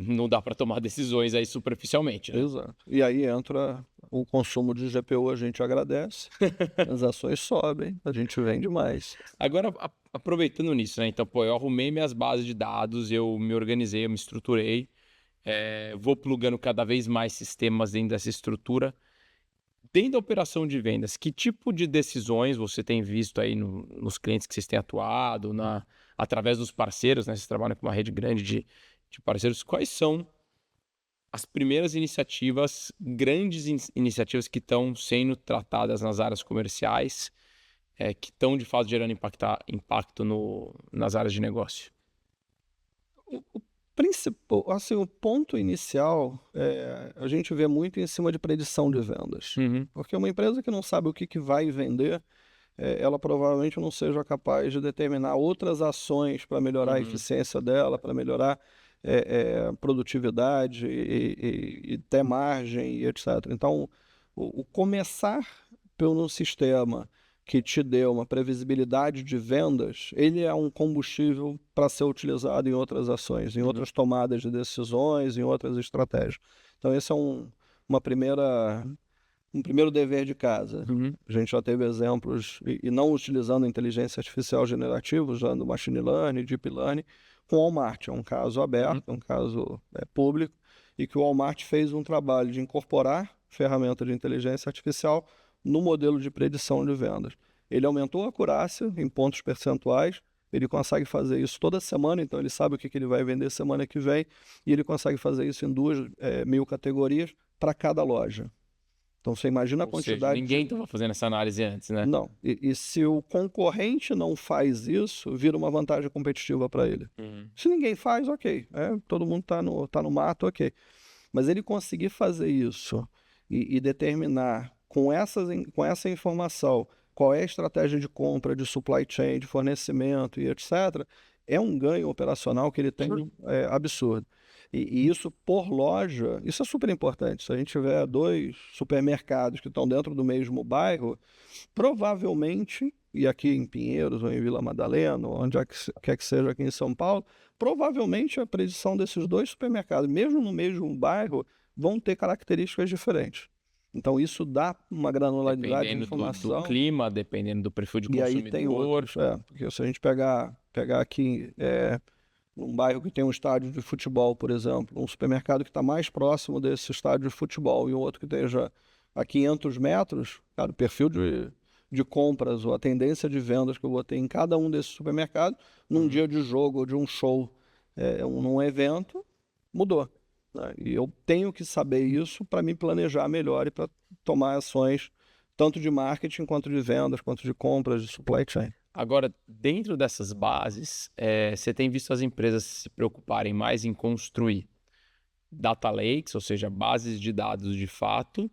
[SPEAKER 2] não dá para tomar decisões aí superficialmente, né?
[SPEAKER 1] Exato. E aí entra o consumo de GPU, a gente agradece, as ações sobem, a gente vende mais.
[SPEAKER 2] Agora, aproveitando nisso, né? Então, pô, eu arrumei minhas bases de dados, eu me organizei, eu me estruturei, vou plugando cada vez mais sistemas dentro dessa estrutura. Dentro da operação de vendas, que tipo de decisões você tem visto aí nos clientes que vocês têm atuado, através dos parceiros, né? Vocês trabalham com uma rede grande de parceiros. Quais são as primeiras iniciativas, grandes iniciativas que estão sendo tratadas nas áreas comerciais, que estão de fato gerando impacto nas áreas de negócio?
[SPEAKER 1] O principal, assim, o ponto inicial, a gente vê muito em cima de predição de vendas. Porque uma empresa que não sabe o que vai vender, ela provavelmente não seja capaz de determinar outras ações para melhorar a eficiência dela, para melhorar produtividade e ter margem e etc. Então, o começar pelo sistema que te dê uma previsibilidade de vendas, ele é um combustível para ser utilizado em outras ações, em outras tomadas de decisões, em outras estratégias. Então, esse é um primeiro dever de casa. A gente já teve exemplos, e não utilizando inteligência artificial generativa, usando machine learning, deep learning, com o Walmart. É um caso aberto, é um caso público, e que o Walmart fez um trabalho de incorporar ferramenta de inteligência artificial no modelo de predição de vendas. Ele aumentou a acurácia em pontos percentuais, ele consegue fazer isso toda semana, então ele sabe o que ele vai vender semana que vem, e ele consegue fazer isso em 2.000 categorias para cada loja. Então você imagina a
[SPEAKER 2] Ou
[SPEAKER 1] quantidade.
[SPEAKER 2] seja, ninguém estava fazendo essa análise antes, né?
[SPEAKER 1] Não. E se o concorrente não faz isso, vira uma vantagem competitiva para ele. Se ninguém faz, ok. Todo mundo tá no mato, ok. Mas ele conseguir fazer isso e determinar com essa informação qual é a estratégia de compra, de supply chain, de fornecimento e etc., é um ganho operacional que ele tem absurdo. E isso por loja, isso é super importante. Se a gente tiver 2 supermercados que estão dentro do mesmo bairro, provavelmente, e aqui em Pinheiros ou em Vila Madalena, ou onde quer que seja aqui em São Paulo, provavelmente a predição desses 2 supermercados, mesmo no mesmo bairro, vão ter características diferentes. Então isso dá uma granularidade de informação.
[SPEAKER 2] Do clima, dependendo do perfil de
[SPEAKER 1] E
[SPEAKER 2] consumidor.
[SPEAKER 1] aí tem outros, porque se a gente pegar aqui um bairro que tem um estádio de futebol, por exemplo, um supermercado que está mais próximo desse estádio de futebol e um outro que esteja a 500 metros, cara, o perfil de compras ou a tendência de vendas que eu vou ter em cada um desses supermercados, num dia de jogo ou de um show, num evento, mudou. Né? E eu tenho que saber isso para me planejar melhor e para tomar ações tanto de marketing, quanto de vendas, quanto de compras, de supply chain.
[SPEAKER 2] Agora, dentro dessas bases, você tem visto as empresas se preocuparem mais em construir data lakes, ou seja, bases de dados de fato,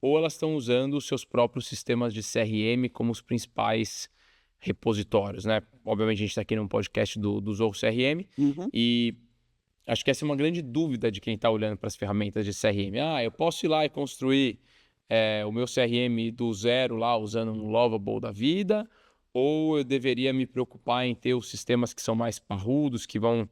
[SPEAKER 2] ou elas estão usando os seus próprios sistemas de CRM como os principais repositórios, né? Obviamente a gente está aqui num podcast do Zorro CRM e acho que essa é uma grande dúvida de quem está olhando para as ferramentas de CRM. Eu posso ir lá e construir o meu CRM do zero lá usando um Lovable da vida, ou eu deveria me preocupar em ter os sistemas que são mais parrudos, que vão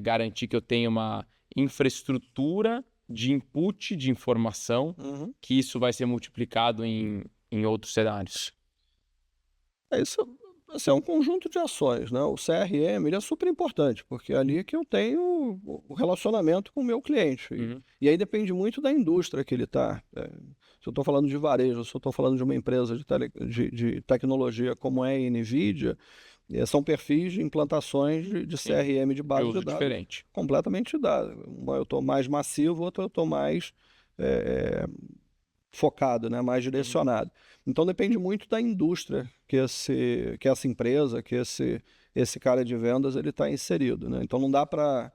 [SPEAKER 2] garantir que eu tenha uma infraestrutura de input de informação, que isso vai ser multiplicado em outros cenários?
[SPEAKER 1] Isso Assim, é um conjunto de ações, né? O CRM, ele é super importante, porque é ali que eu tenho o relacionamento com o meu cliente. E aí depende muito da indústria que ele está. Se eu estou falando de varejo, se eu estou falando de uma empresa de tecnologia como é a NVIDIA, são perfis de implantações de CRM de
[SPEAKER 2] De
[SPEAKER 1] base de
[SPEAKER 2] uso
[SPEAKER 1] dados
[SPEAKER 2] diferente.
[SPEAKER 1] completamente dados. Uma eu estou mais massivo, outra eu estou mais focado, né? Mais direcionado. Então depende muito da indústria que essa empresa, que esse cara de vendas ele está inserido, né? Então não dá para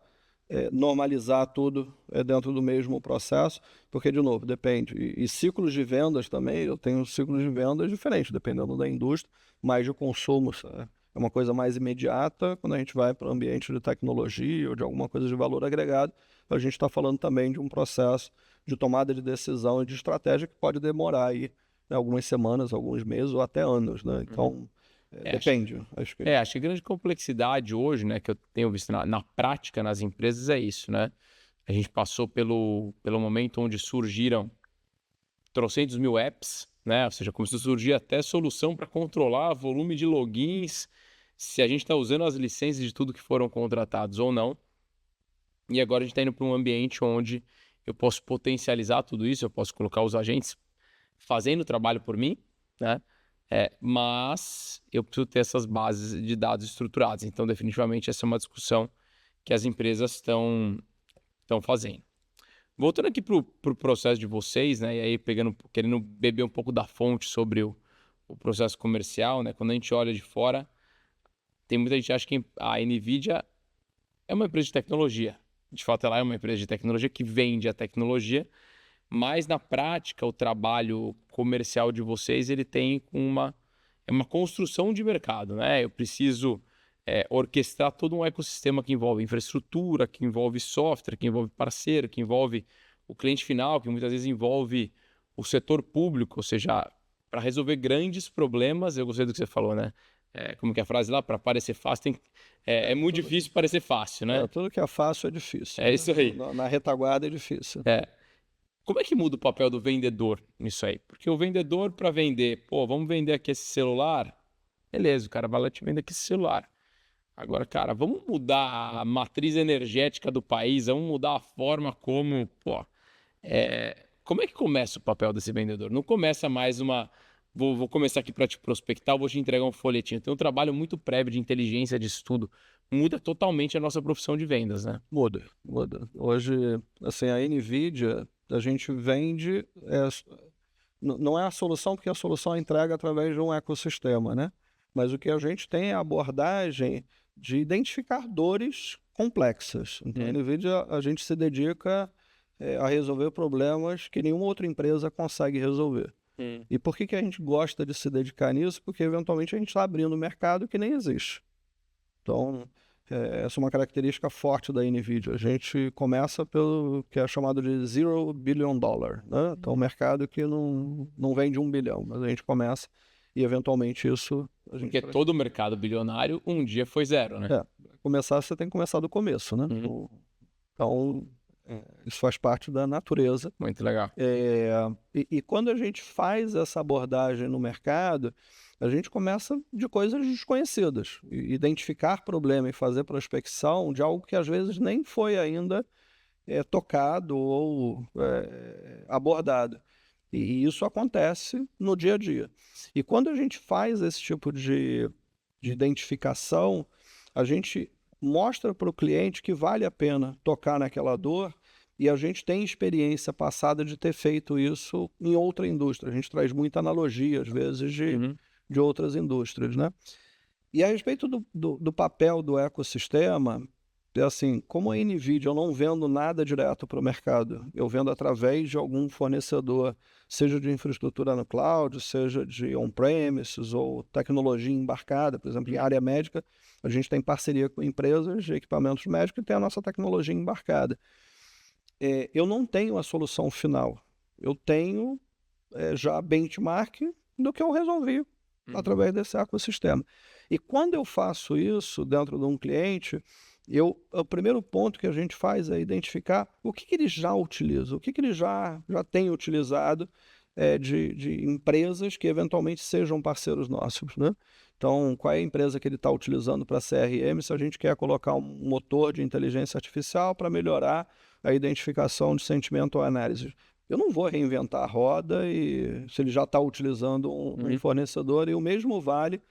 [SPEAKER 1] normalizar tudo dentro do mesmo processo, porque, de novo, depende. E ciclos de vendas também, eu tenho ciclos de vendas diferentes, dependendo da indústria, mais de consumo, sabe? É uma coisa mais imediata, quando a gente vai para o ambiente de tecnologia ou de alguma coisa de valor agregado, a gente está falando também de um processo de tomada de decisão e de estratégia que pode demorar aí, né, algumas semanas, alguns meses ou até anos, né? Então, depende. Acho que...
[SPEAKER 2] Acho que a grande complexidade hoje, né, que eu tenho visto na prática nas empresas é isso, né? A gente passou pelo momento onde surgiram trocentos mil apps, né? Ou seja, começou a surgir até solução para controlar volume de logins, se a gente está usando as licenças de tudo que foram contratados ou não. E agora a gente está indo para um ambiente onde eu posso potencializar tudo isso, eu posso colocar os agentes fazendo o trabalho por mim, né? Mas eu preciso ter essas bases de dados estruturadas. Então, definitivamente, essa é uma discussão que as empresas estão fazendo. Voltando aqui para o processo de vocês, né? E aí querendo beber um pouco da fonte sobre o processo comercial, né? Quando a gente olha de fora, tem muita gente que acha que a NVIDIA é uma empresa de tecnologia. De fato, ela é uma empresa de tecnologia que vende a tecnologia, mas na prática o trabalho comercial de vocês ele tem uma construção de mercado, né? Eu preciso orquestrar todo um ecossistema que envolve infraestrutura, que envolve software, que envolve parceiro, que envolve o cliente final, que muitas vezes envolve o setor público, ou seja, para resolver grandes problemas. Eu gostei do que você falou, né? Como que é a frase lá? Para parecer fácil, é muito difícil parecer fácil, né?
[SPEAKER 1] tudo que é fácil é difícil,
[SPEAKER 2] É
[SPEAKER 1] né?
[SPEAKER 2] isso aí.
[SPEAKER 1] Na retaguarda é difícil.
[SPEAKER 2] Como é que muda o papel do vendedor nisso aí? Porque o vendedor, para vender, vamos vender aqui esse celular, beleza, o cara vai lá te vender aqui esse celular. Agora, cara, vamos mudar a matriz energética do país, vamos mudar a forma como, como é que começa o papel desse vendedor? Não começa mais vou começar aqui para te prospectar, vou te entregar um folhetinho. Tem um trabalho muito prévio de inteligência, de estudo. Muda totalmente a nossa profissão de vendas, né?
[SPEAKER 1] Muda. Hoje, assim, a NVIDIA, a gente vende, não é a solução, porque a solução é entrega através de um ecossistema, né? Mas o que a gente tem é a abordagem de identificar dores complexas. Então, a NVIDIA, a gente se dedica a resolver problemas que nenhuma outra empresa consegue resolver. E por que a gente gosta de se dedicar nisso? Porque, eventualmente, a gente está abrindo um mercado que nem existe. Então, essa é uma característica forte da NVIDIA. A gente começa pelo que é chamado de $0 billion, né? Então, um mercado que não vende 1 bilhão, mas a gente começa e, eventualmente, isso...
[SPEAKER 2] Porque todo mercado bilionário um dia foi zero, né?
[SPEAKER 1] Começar, você tem que começar do começo, né? Então, isso faz parte da natureza.
[SPEAKER 2] Muito legal.
[SPEAKER 1] E quando a gente faz essa abordagem no mercado, a gente começa de coisas desconhecidas. Identificar problema e fazer prospecção de algo que às vezes nem foi ainda tocado ou abordado. E isso acontece no dia a dia. E quando a gente faz esse tipo de identificação, a gente mostra para o cliente que vale a pena tocar naquela dor, e a gente tem experiência passada de ter feito isso em outra indústria. A gente traz muita analogia, às vezes, de outras indústrias, né? E a respeito do papel do ecossistema, assim, como a NVIDIA eu não vendo nada direto para o mercado, eu vendo através de algum fornecedor, seja de infraestrutura no cloud, seja de on-premises ou tecnologia embarcada, por exemplo, em área médica, a gente tem parceria com empresas de equipamentos médicos e tem a nossa tecnologia embarcada. Eu não tenho a solução final, eu tenho já benchmark do que eu resolvi através desse ecossistema. E quando eu faço isso dentro de um cliente, o primeiro ponto que a gente faz é identificar o que ele já utiliza, o que ele já tem utilizado de empresas que eventualmente sejam parceiros nossos, né? Então, qual é a empresa que ele está utilizando para CRM se a gente quer colocar um motor de inteligência artificial para melhorar a identificação de sentimento ou análise? Eu não vou reinventar a roda e se ele já está utilizando um fornecedor, e o mesmo vale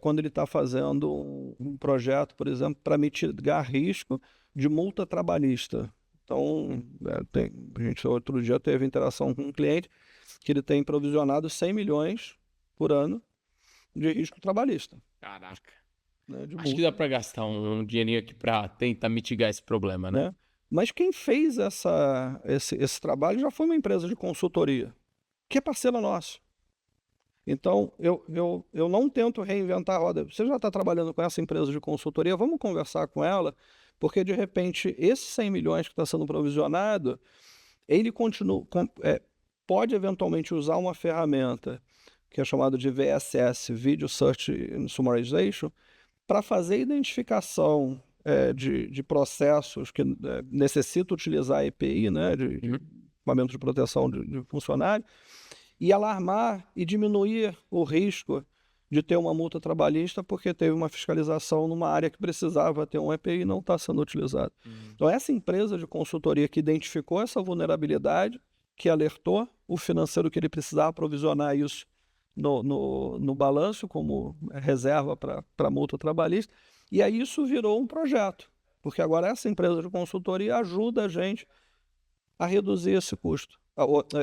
[SPEAKER 1] quando ele está fazendo um projeto, por exemplo, para mitigar risco de multa trabalhista. Então, a gente outro dia teve interação com um cliente que ele tem provisionado 100 milhões por ano de risco trabalhista.
[SPEAKER 2] Caraca.
[SPEAKER 1] Né,
[SPEAKER 2] Acho que dá para gastar um dinheirinho aqui para tentar mitigar esse problema, né?
[SPEAKER 1] Mas quem fez esse trabalho já foi uma empresa de consultoria, que é parceira nossa. Então, eu não tento reinventar a roda. Você já está trabalhando com essa empresa de consultoria, vamos conversar com ela, porque, de repente, esses 100 milhões que está sendo provisionado, ele pode, eventualmente, usar uma ferramenta que é chamada de VSS, Video Search and Summarization, para fazer a identificação de processos que necessitam utilizar a EPI, né, de equipamento de proteção de funcionário, e alarmar e diminuir o risco de ter uma multa trabalhista porque teve uma fiscalização numa área que precisava ter um EPI e não está sendo utilizado. Então, essa empresa de consultoria que identificou essa vulnerabilidade, que alertou o financeiro que ele precisava provisionar isso no balanço como reserva para multa trabalhista, e aí isso virou um projeto, porque agora essa empresa de consultoria ajuda a gente a reduzir esse custo,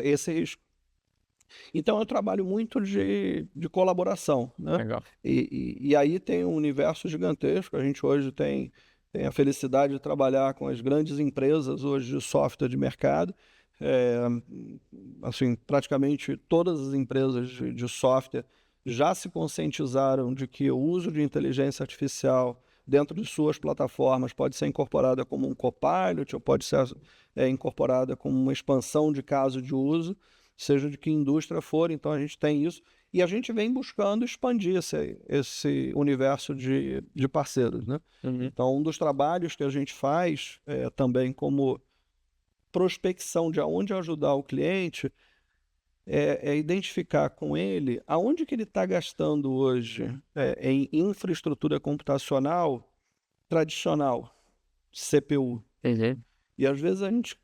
[SPEAKER 1] esse risco. Então, eu trabalho muito de colaboração, né?
[SPEAKER 2] Legal.
[SPEAKER 1] E aí tem um universo gigantesco. A gente hoje tem a felicidade de trabalhar com as grandes empresas hoje de software de mercado. Assim, praticamente todas as empresas de software já se conscientizaram de que o uso de inteligência artificial dentro de suas plataformas pode ser incorporada como um copilot ou pode ser incorporada como uma expansão de caso de uso, seja de que indústria for. Então a gente tem isso e a gente vem buscando expandir esse universo de parceiros, né? Então um dos trabalhos que a gente faz também como prospecção de aonde ajudar o cliente é identificar com ele aonde que ele está gastando hoje em infraestrutura computacional tradicional, CPU. E às vezes a gente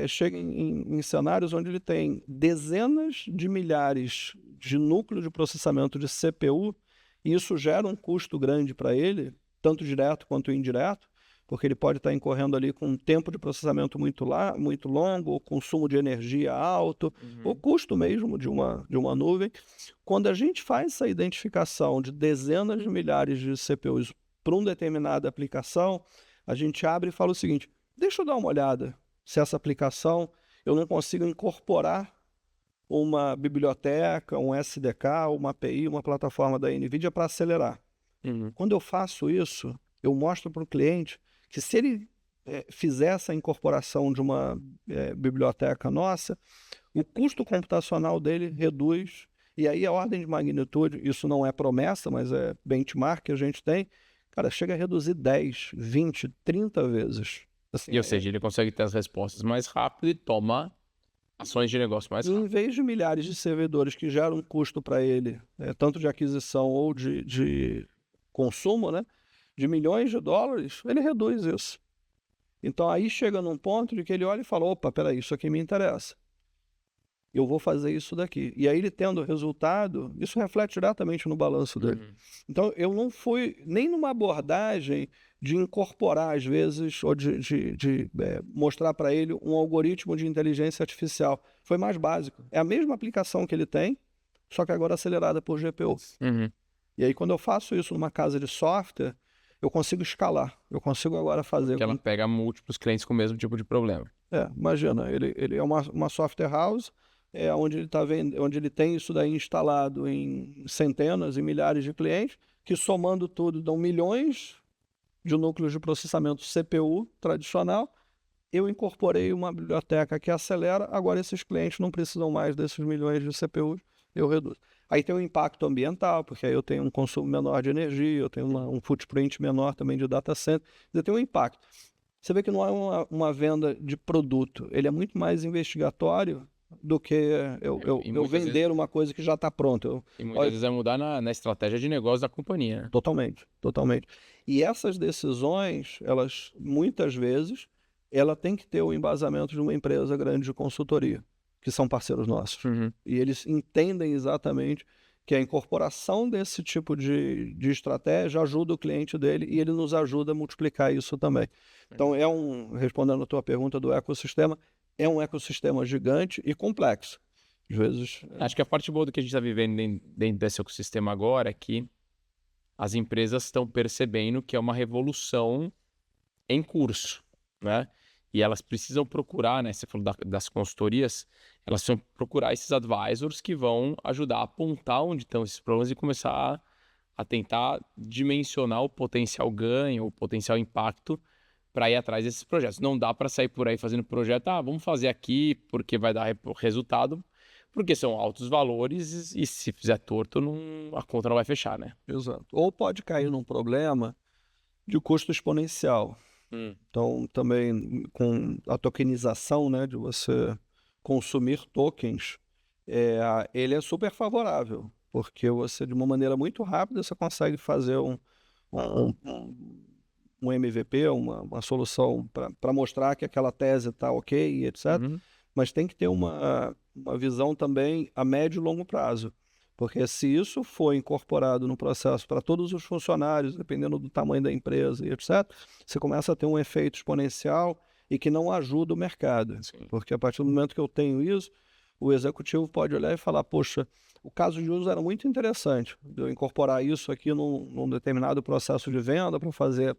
[SPEAKER 1] chega em cenários onde ele tem dezenas de milhares de núcleos de processamento de CPU, e isso gera um custo grande para ele, tanto direto quanto indireto, porque ele pode estar incorrendo ali com um tempo de processamento muito longo, ou consumo de energia alto, ou custo mesmo de uma nuvem. Quando a gente faz essa identificação de dezenas de milhares de CPUs para uma determinada aplicação, a gente abre e fala o seguinte: deixa eu dar uma olhada se essa aplicação eu não consigo incorporar uma biblioteca, um SDK, uma API, uma plataforma da NVIDIA para acelerar. Quando eu faço isso, eu mostro para o cliente que se ele fizer essa incorporação de uma biblioteca nossa, o custo computacional dele reduz, e aí a ordem de magnitude, isso não é promessa, mas é benchmark que a gente tem, cara, chega a reduzir 10, 20, 30 vezes. Assim,
[SPEAKER 2] ou seja, ele consegue ter as respostas mais rápido e toma ações de negócio mais rápido.
[SPEAKER 1] Em vez de milhares de servidores que geram um custo para ele, tanto de aquisição ou de consumo, né, de milhões de dólares, ele reduz isso. Então aí chega num ponto de que ele olha e fala: opa, peraí, isso aqui me interessa. Eu vou fazer isso daqui. E aí ele tendo resultado, isso reflete diretamente no balanço dele. Então eu não fui nem numa abordagem de incorporar, às vezes, ou de mostrar para ele um algoritmo de inteligência artificial. Foi mais básico. É a mesma aplicação que ele tem, só que agora acelerada por GPU. E aí quando eu faço isso numa casa de software, eu consigo escalar. Eu consigo agora fazer...
[SPEAKER 2] Porque ela pega múltiplos clientes com o mesmo tipo de problema.
[SPEAKER 1] Imagina, ele é uma software house, onde ele tem isso daí instalado em centenas e milhares de clientes, que somando tudo dão milhões de núcleos de processamento CPU tradicional. Eu incorporei uma biblioteca que acelera, agora esses clientes não precisam mais desses milhões de CPUs, eu reduzo. Aí tem um impacto ambiental, porque aí eu tenho um consumo menor de energia, eu tenho um footprint menor também de data center, eu tenho um impacto. Você vê que não é uma venda de produto, ele é muito mais investigatório do que eu vender uma coisa que já está pronta.
[SPEAKER 2] E muitas vezes vai mudar na estratégia de negócio da companhia, né?
[SPEAKER 1] Totalmente, totalmente. E essas decisões, elas, muitas vezes, ela tem que ter o embasamento de uma empresa grande de consultoria, que são parceiros nossos. E eles entendem exatamente que a incorporação desse tipo de estratégia ajuda o cliente dele e ele nos ajuda a multiplicar isso também. Então, respondendo a tua pergunta do ecossistema, é um ecossistema gigante e complexo. Às vezes...
[SPEAKER 2] Acho que a parte boa do que a gente está vivendo dentro desse ecossistema agora é que as empresas estão percebendo que é uma revolução em curso, né? E elas precisam procurar, né? Você falou das consultorias, elas precisam procurar esses advisors que vão ajudar a apontar onde estão esses problemas e começar a tentar dimensionar o potencial ganho, o potencial impacto para ir atrás desses projetos. Não dá para sair por aí fazendo projeto, vamos fazer aqui porque vai dar resultado, porque são altos valores e se fizer torto, a conta não vai fechar, né?
[SPEAKER 1] Exato. Ou pode cair num problema de custo exponencial. Então, também com a tokenização, né, de você consumir tokens, ele é super favorável, porque você, de uma maneira muito rápida, você consegue fazer um MVP, uma solução para mostrar que aquela tese está ok, etc. Mas tem que ter uma visão também a médio e longo prazo. Porque se isso for incorporado no processo para todos os funcionários, dependendo do tamanho da empresa e etc., você começa a ter um efeito exponencial e que não ajuda o mercado.
[SPEAKER 2] Sim.
[SPEAKER 1] Porque a partir do momento que eu tenho isso, o executivo pode olhar e falar, poxa, o caso de uso era muito interessante, de eu incorporar isso aqui num determinado processo de venda para fazer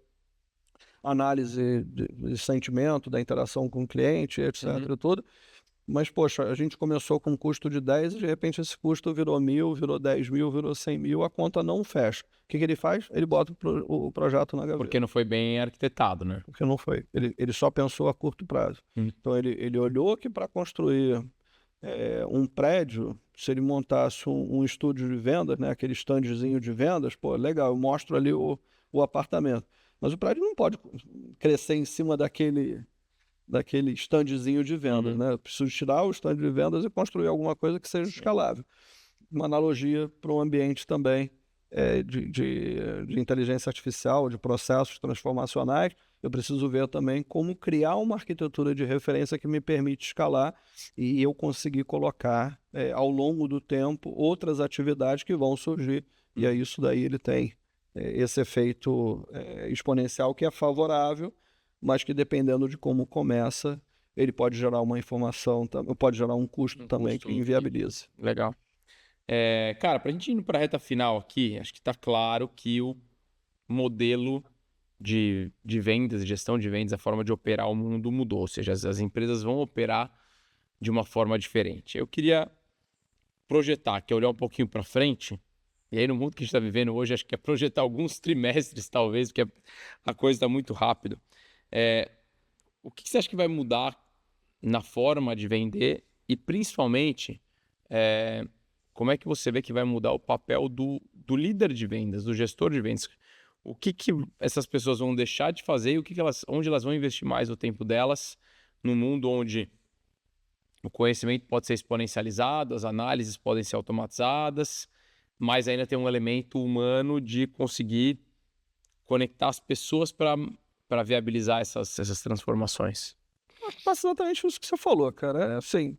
[SPEAKER 1] análise de sentimento, da interação com o cliente, etc. e tudo. Mas, poxa, a gente começou com um custo de 10 e, de repente, esse custo virou 1.000, virou 10.000, virou 100.000, a conta não fecha. O que ele faz? Ele bota o projeto na gaveta.
[SPEAKER 2] Porque não foi bem arquitetado, né?
[SPEAKER 1] Porque não foi. Ele só pensou a curto prazo. Então, ele olhou que para construir um prédio, se ele montasse um estúdio de vendas, né, aquele standzinho de vendas, pô, legal, eu mostro ali o apartamento. Mas o prédio não pode crescer em cima daquele standzinho de vendas, né? Eu preciso tirar o stand de vendas e construir alguma coisa que seja escalável. Uma analogia para um ambiente também de inteligência artificial, de processos transformacionais. Eu preciso ver também como criar uma arquitetura de referência que me permite escalar e eu conseguir colocar ao longo do tempo outras atividades que vão surgir. E aí isso daí ele tem esse efeito exponencial que é favorável, mas que dependendo de como começa, ele pode gerar uma informação, pode gerar um custo também que inviabiliza.
[SPEAKER 2] Legal. Cara, para a gente ir para a reta final aqui, acho que está claro que o modelo de vendas, gestão de vendas, a forma de operar o mundo mudou, ou seja, as empresas vão operar de uma forma diferente. Eu queria projetar, que é olhar um pouquinho para frente, e aí no mundo que a gente está vivendo hoje, acho que é projetar alguns trimestres talvez, porque a coisa está muito rápido. O que você acha que vai mudar na forma de vender e principalmente como é que você vê que vai mudar o papel do líder de vendas, do gestor de vendas? O que essas pessoas vão deixar de fazer e onde elas vão investir mais o tempo delas no mundo onde o conhecimento pode ser exponencializado, as análises podem ser automatizadas, mas ainda tem um elemento humano de conseguir conectar as pessoas para viabilizar essas transformações.
[SPEAKER 1] É exatamente isso que você falou, cara. Assim,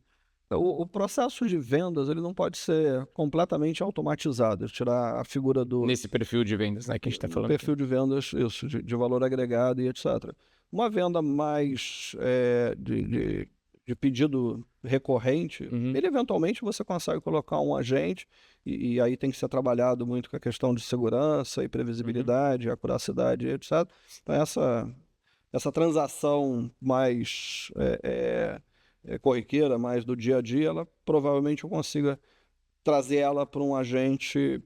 [SPEAKER 1] o processo de vendas ele não pode ser completamente automatizado. Tirar a figura do...
[SPEAKER 2] Nesse perfil de vendas, né, que a gente está falando.
[SPEAKER 1] Perfil de vendas, isso, de valor agregado e etc. Uma venda mais de pedido recorrente, ele eventualmente você consegue colocar um agente e aí tem que ser trabalhado muito com a questão de segurança e previsibilidade, acuracidade e etc. Então essa transação mais corriqueira, mais do dia a dia, ela provavelmente eu consiga trazer ela para um agente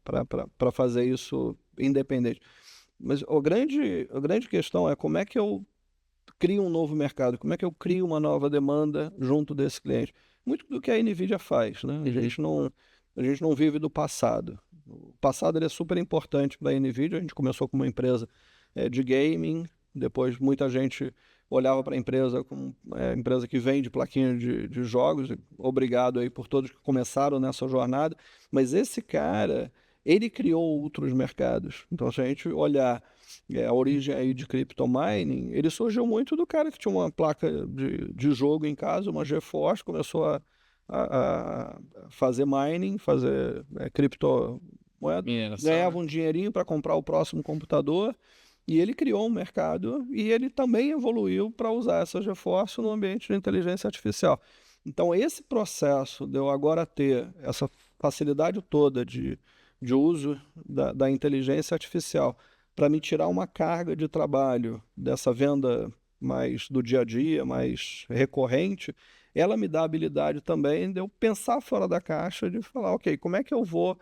[SPEAKER 1] para fazer isso independente. Mas a grande questão é como é que eu crio um novo mercado, como é que eu crio uma nova demanda junto desse cliente. Muito do que a NVIDIA faz, né? A gente não vive do passado. O passado ele é super importante para a NVIDIA. A gente começou com uma empresa de gaming, depois muita gente olhava para a empresa como empresa que vende plaquinha de jogos, obrigado aí por todos que começaram nessa jornada, mas esse cara, ele criou outros mercados. Então, se a gente olhar a origem aí de crypto mining, ele surgiu muito do cara que tinha uma placa de jogo em casa, uma GeForce, começou a fazer mining, fazer criptomoeda,
[SPEAKER 2] Mineração,
[SPEAKER 1] ganhava
[SPEAKER 2] né?
[SPEAKER 1] um dinheirinho para comprar o próximo computador, e ele criou um mercado e ele também evoluiu para usar essa GeForce no ambiente de inteligência artificial. Então, esse processo de eu agora ter essa facilidade toda de uso da inteligência artificial para me tirar uma carga de trabalho dessa venda mais do dia a dia, mais recorrente, ela me dá a habilidade também de eu pensar fora da caixa, de falar, ok, como é que eu vou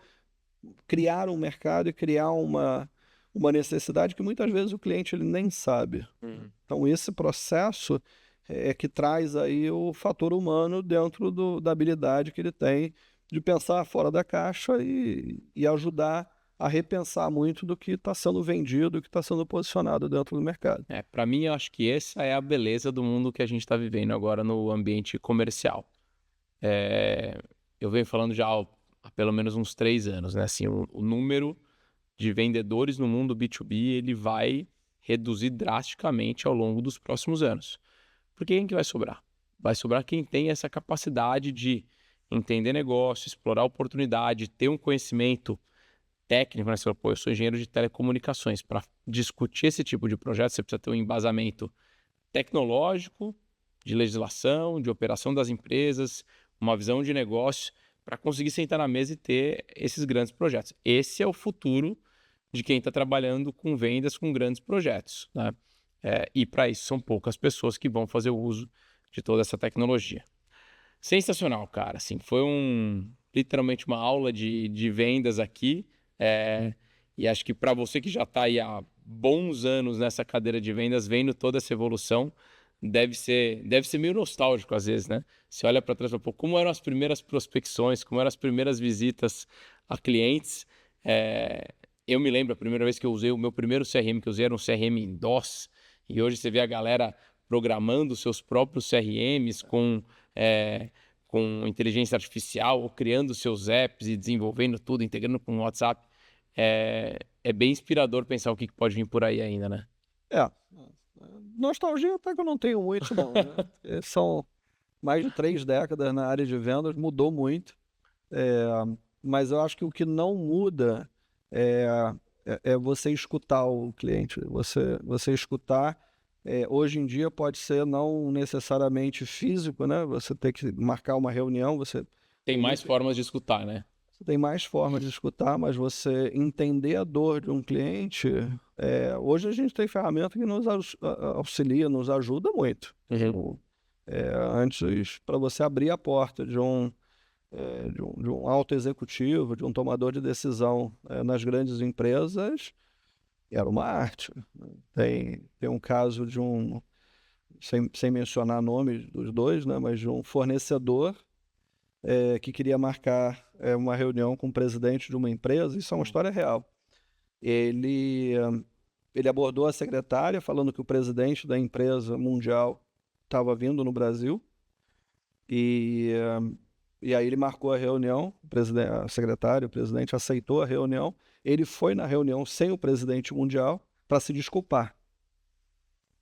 [SPEAKER 1] criar um mercado e criar uma necessidade que muitas vezes o cliente ele nem sabe. Então, esse processo é que traz aí o fator humano dentro da habilidade que ele tem de pensar fora da caixa e ajudar a repensar muito do que está sendo vendido, do que está sendo posicionado dentro do mercado.
[SPEAKER 2] Para mim, eu acho que essa é a beleza do mundo que a gente está vivendo agora no ambiente comercial. Eu venho falando já há pelo menos uns 3 anos, né? Assim, o número de vendedores no mundo B2B, ele vai reduzir drasticamente ao longo dos próximos anos. Porque quem que vai sobrar? Vai sobrar quem tem essa capacidade de entender negócio, explorar oportunidade, ter um conhecimento técnico, né? Você fala, pô, eu sou engenheiro de telecomunicações. Para discutir esse tipo de projeto, você precisa ter um embasamento tecnológico, de legislação, de operação das empresas, uma visão de negócio, para conseguir sentar na mesa e ter esses grandes projetos. Esse é o futuro de quem está trabalhando com vendas com grandes projetos, né? E para isso são poucas pessoas que vão fazer o uso de toda essa tecnologia. Sensacional, cara. Assim, foi literalmente uma aula de vendas aqui. E acho que para você que já está aí há bons anos nessa cadeira de vendas, vendo toda essa evolução, deve ser meio nostálgico às vezes, né? Você olha para trás e fala, pô, como eram as primeiras prospecções, como eram as primeiras visitas a clientes. Eu me lembro a primeira vez que eu usei o meu primeiro CRM, que eu usei era um CRM em DOS, e hoje você vê a galera programando seus próprios CRMs com inteligência artificial, ou criando seus apps e desenvolvendo tudo, integrando com o WhatsApp. É bem inspirador pensar o que pode vir por aí ainda, né?
[SPEAKER 1] Nostalgia até que eu não tenho muito, não, né? São mais de 3 décadas na área de vendas, mudou muito. Mas eu acho que o que não muda é você escutar o cliente. Você escutar, hoje em dia pode ser não necessariamente físico, né? Você tem que marcar uma reunião,
[SPEAKER 2] Tem mais formas de escutar, né?
[SPEAKER 1] você tem mais formas de escutar, mas você entender a dor de um cliente. Hoje a gente tem ferramenta que nos auxilia, nos ajuda muito. Antes, para você abrir a porta de um alto executivo, de um tomador de decisão nas grandes empresas, era uma arte. Tem um caso de sem mencionar nomes dos dois, né, mas de um fornecedor que queria marcar uma reunião com o presidente de uma empresa. Isso é uma história real. Ele abordou a secretária falando que o presidente da empresa mundial estava vindo no Brasil e aí ele marcou a reunião, a secretária, o presidente aceitou a reunião, ele foi na reunião sem o presidente mundial para se desculpar.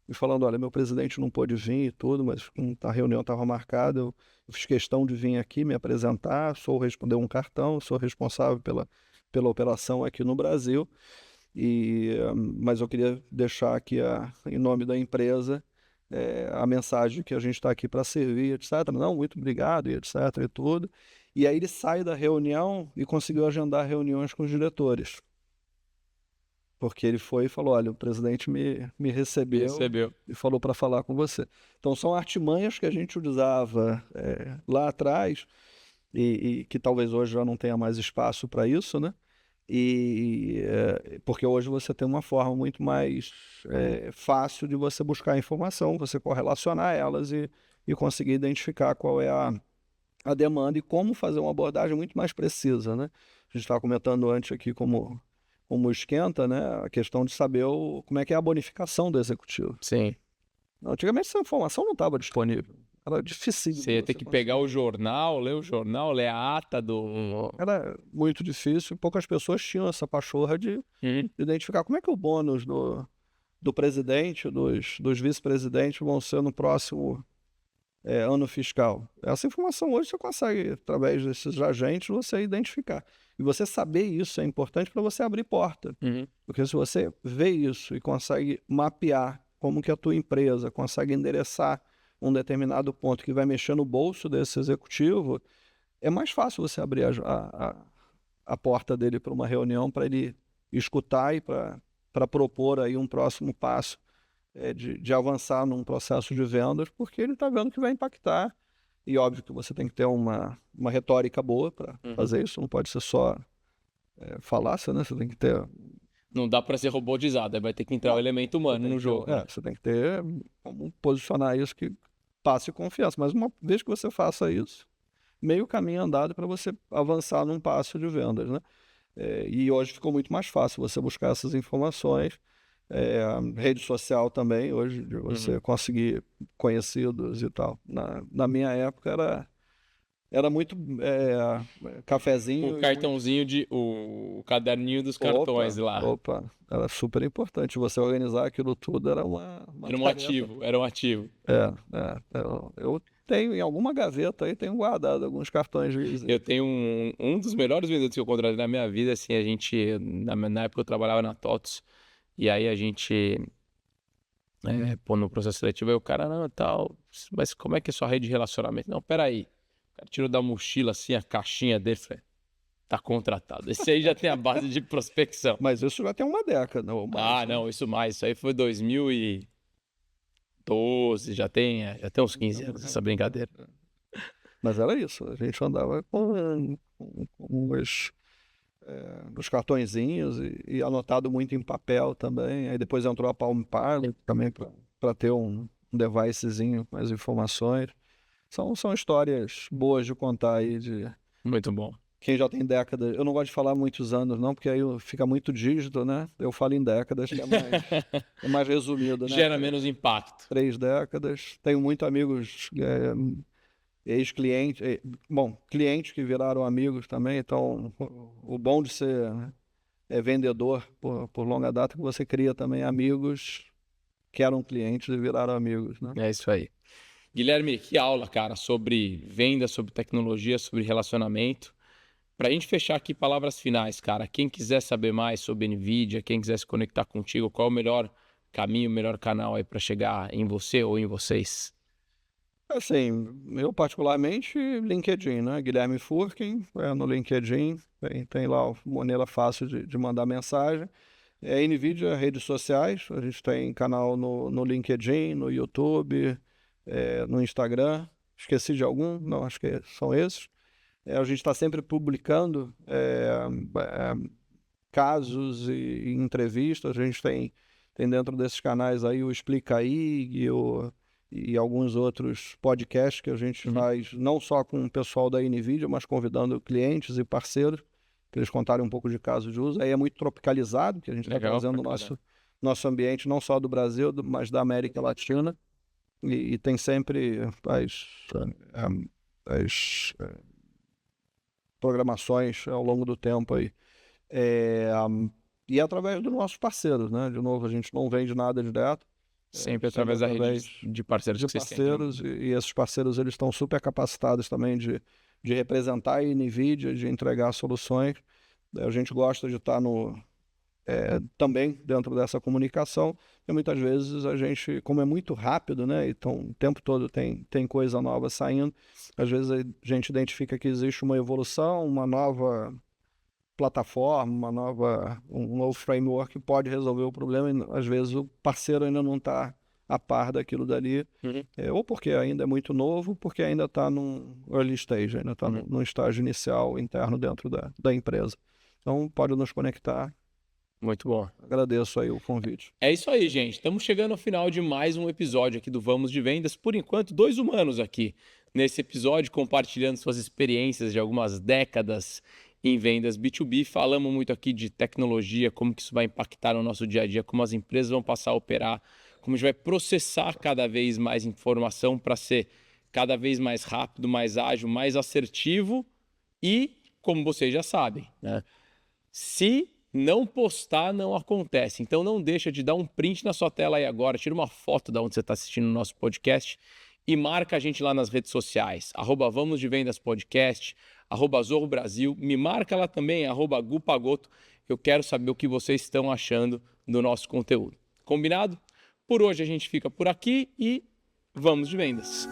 [SPEAKER 1] E falando, olha, meu presidente não pôde vir e tudo, mas a reunião estava marcada, eu fiz questão de vir aqui me apresentar, responder um cartão, sou responsável pela operação aqui no Brasil, mas eu queria deixar aqui, em nome da empresa, a mensagem que a gente está aqui para servir, etc. Não, muito obrigado, e etc. e tudo. E aí ele sai da reunião e conseguiu agendar reuniões com os diretores. Porque ele foi e falou, olha, o presidente me recebeu e falou para falar com você. Então são artimanhas que a gente usava lá atrás e que talvez hoje já não tenha mais espaço para isso, né? Porque hoje você tem uma forma muito mais fácil de você buscar informação, você correlacionar elas e conseguir identificar qual é a demanda e como fazer uma abordagem muito mais precisa, né? A gente estava comentando antes aqui como esquenta, né? A questão de saber como é que é a bonificação do executivo.
[SPEAKER 2] Sim.
[SPEAKER 1] Antigamente essa informação não estava disponível. Era difícil.
[SPEAKER 2] Você ia ter que pegar o jornal, ler a ata do...
[SPEAKER 1] Era muito difícil. Poucas pessoas tinham essa pachorra de identificar como é que o bônus do presidente, dos vice-presidentes vão ser no próximo ano fiscal. Essa informação hoje você consegue, através desses agentes, você identificar. E você saber isso é importante para você abrir porta. Porque se você vê isso e consegue mapear como que a tua empresa consegue endereçar um determinado ponto que vai mexer no bolso desse executivo, é mais fácil você abrir a porta dele para uma reunião, para ele escutar e para propor aí um próximo passo de avançar num processo de vendas, porque ele está vendo que vai impactar. E óbvio que você tem que ter uma retórica boa para fazer isso, não pode ser só falácia, né? Você tem que ter...
[SPEAKER 2] Não dá para ser robotizado, aí vai ter que entrar o elemento humano no jogo.
[SPEAKER 1] Você tem que ter como posicionar isso que passe confiança. Mas uma vez que você faça isso, meio caminho andado para você avançar num passo de vendas, né? E hoje ficou muito mais fácil você buscar essas informações. Rede social também, hoje, de você conseguir conhecidos e tal. Na minha época era muito cafezinho.
[SPEAKER 2] O cartãozinho o caderninho dos cartões lá.
[SPEAKER 1] Era super importante. Você organizar aquilo tudo era uma
[SPEAKER 2] era um ativo, era um ativo.
[SPEAKER 1] Eu tenho em alguma gaveta aí, tenho guardado alguns cartões de visita.
[SPEAKER 2] Eu tenho um dos melhores vendedores que eu contratei na minha vida, assim, a gente, na época eu trabalhava na TOTS, e aí a gente, no processo seletivo, aí o cara, não, tal, mas como é que é sua rede de relacionamento? Não, peraí. O cara tirou da mochila, assim, a caixinha dele, falei, tá contratado. Esse aí já tem a base de prospecção.
[SPEAKER 1] Mas isso já tem uma década. Ou mais,
[SPEAKER 2] não, isso mais. Isso aí foi 2012, já tem uns 15 anos essa brincadeira.
[SPEAKER 1] Mas era isso, a gente andava com os cartõezinhos e anotado muito em papel também. Aí depois entrou a Palm Pilot também para ter um devicezinho com as informações. São histórias boas de contar aí.
[SPEAKER 2] Muito bom.
[SPEAKER 1] Quem já tem décadas, eu não gosto de falar muitos anos não, porque aí fica muito dígito, né? Eu falo em décadas, que é mais resumido, né?
[SPEAKER 2] Gera menos impacto.
[SPEAKER 1] 3 décadas. Tenho muitos amigos... ex-clientes, clientes que viraram amigos também. Então, o bom de ser vendedor por longa data é que você cria também amigos que eram clientes e viraram amigos, né?
[SPEAKER 2] É isso aí. Guilherme, que aula, cara, sobre venda, sobre tecnologia, sobre relacionamento. Para a gente fechar aqui, palavras finais, cara. Quem quiser saber mais sobre NVIDIA, quem quiser se conectar contigo, qual é o melhor caminho, o melhor canal aí para chegar em você ou em vocês?
[SPEAKER 1] Assim, eu particularmente, LinkedIn, né? Guilherme Furquim, no LinkedIn, tem lá maneira fácil de mandar mensagem. NVIDIA, redes sociais, a gente tem canal no LinkedIn, no YouTube, no Instagram. Esqueci de algum? Não, acho que são esses. A gente está sempre publicando casos e entrevistas. A gente tem dentro desses canais aí o Explica aí e alguns outros podcasts que a gente faz, não só com o pessoal da NVIDIA, mas convidando clientes e parceiros para eles contarem um pouco de casos de uso. Aí é muito tropicalizado, que a gente está trazendo o nosso ambiente, não só do Brasil, mas da América Latina. E tem sempre as programações ao longo do tempo aí. E através dos nossos parceiros, né? De novo, a gente não vende nada direto.
[SPEAKER 2] Sempre através da rede de parceiros que vocês têm.
[SPEAKER 1] E esses parceiros eles estão super capacitados também de representar a NVIDIA, de entregar soluções. A gente gosta de estar também dentro dessa comunicação, e muitas vezes a gente, como é muito rápido, né? Então o tempo todo tem coisa nova saindo, às vezes a gente identifica que existe uma evolução, uma nova plataforma, um novo framework que pode resolver o problema, e às vezes o parceiro ainda não está a par daquilo dali, ou porque ainda é muito novo, porque ainda está num early stage, ainda está num estágio inicial interno dentro da empresa. Então pode nos conectar.
[SPEAKER 2] Muito bom.
[SPEAKER 1] Agradeço aí o convite.
[SPEAKER 2] É isso aí, gente. Estamos chegando ao final de mais um episódio aqui do Vamos de Vendas. Por enquanto, 2 humanos aqui nesse episódio, compartilhando suas experiências de algumas décadas em vendas B2B. Falamos muito aqui de tecnologia, como que isso vai impactar no nosso dia a dia, como as empresas vão passar a operar como a gente vai processar cada vez mais informação para ser cada vez mais rápido, mais ágil, mais assertivo e, como vocês já sabem, né? Se não postar, não acontece. Então não deixa de dar um print na sua tela aí agora, tira uma foto de onde você está assistindo o nosso podcast e marca a gente lá nas redes sociais, @VamosDeVendasPodcast, @Zorro Brasil, me marca lá também, @GuPagoto. Eu quero saber o que vocês estão achando do nosso conteúdo. Combinado? Por hoje a gente fica por aqui e vamos de vendas!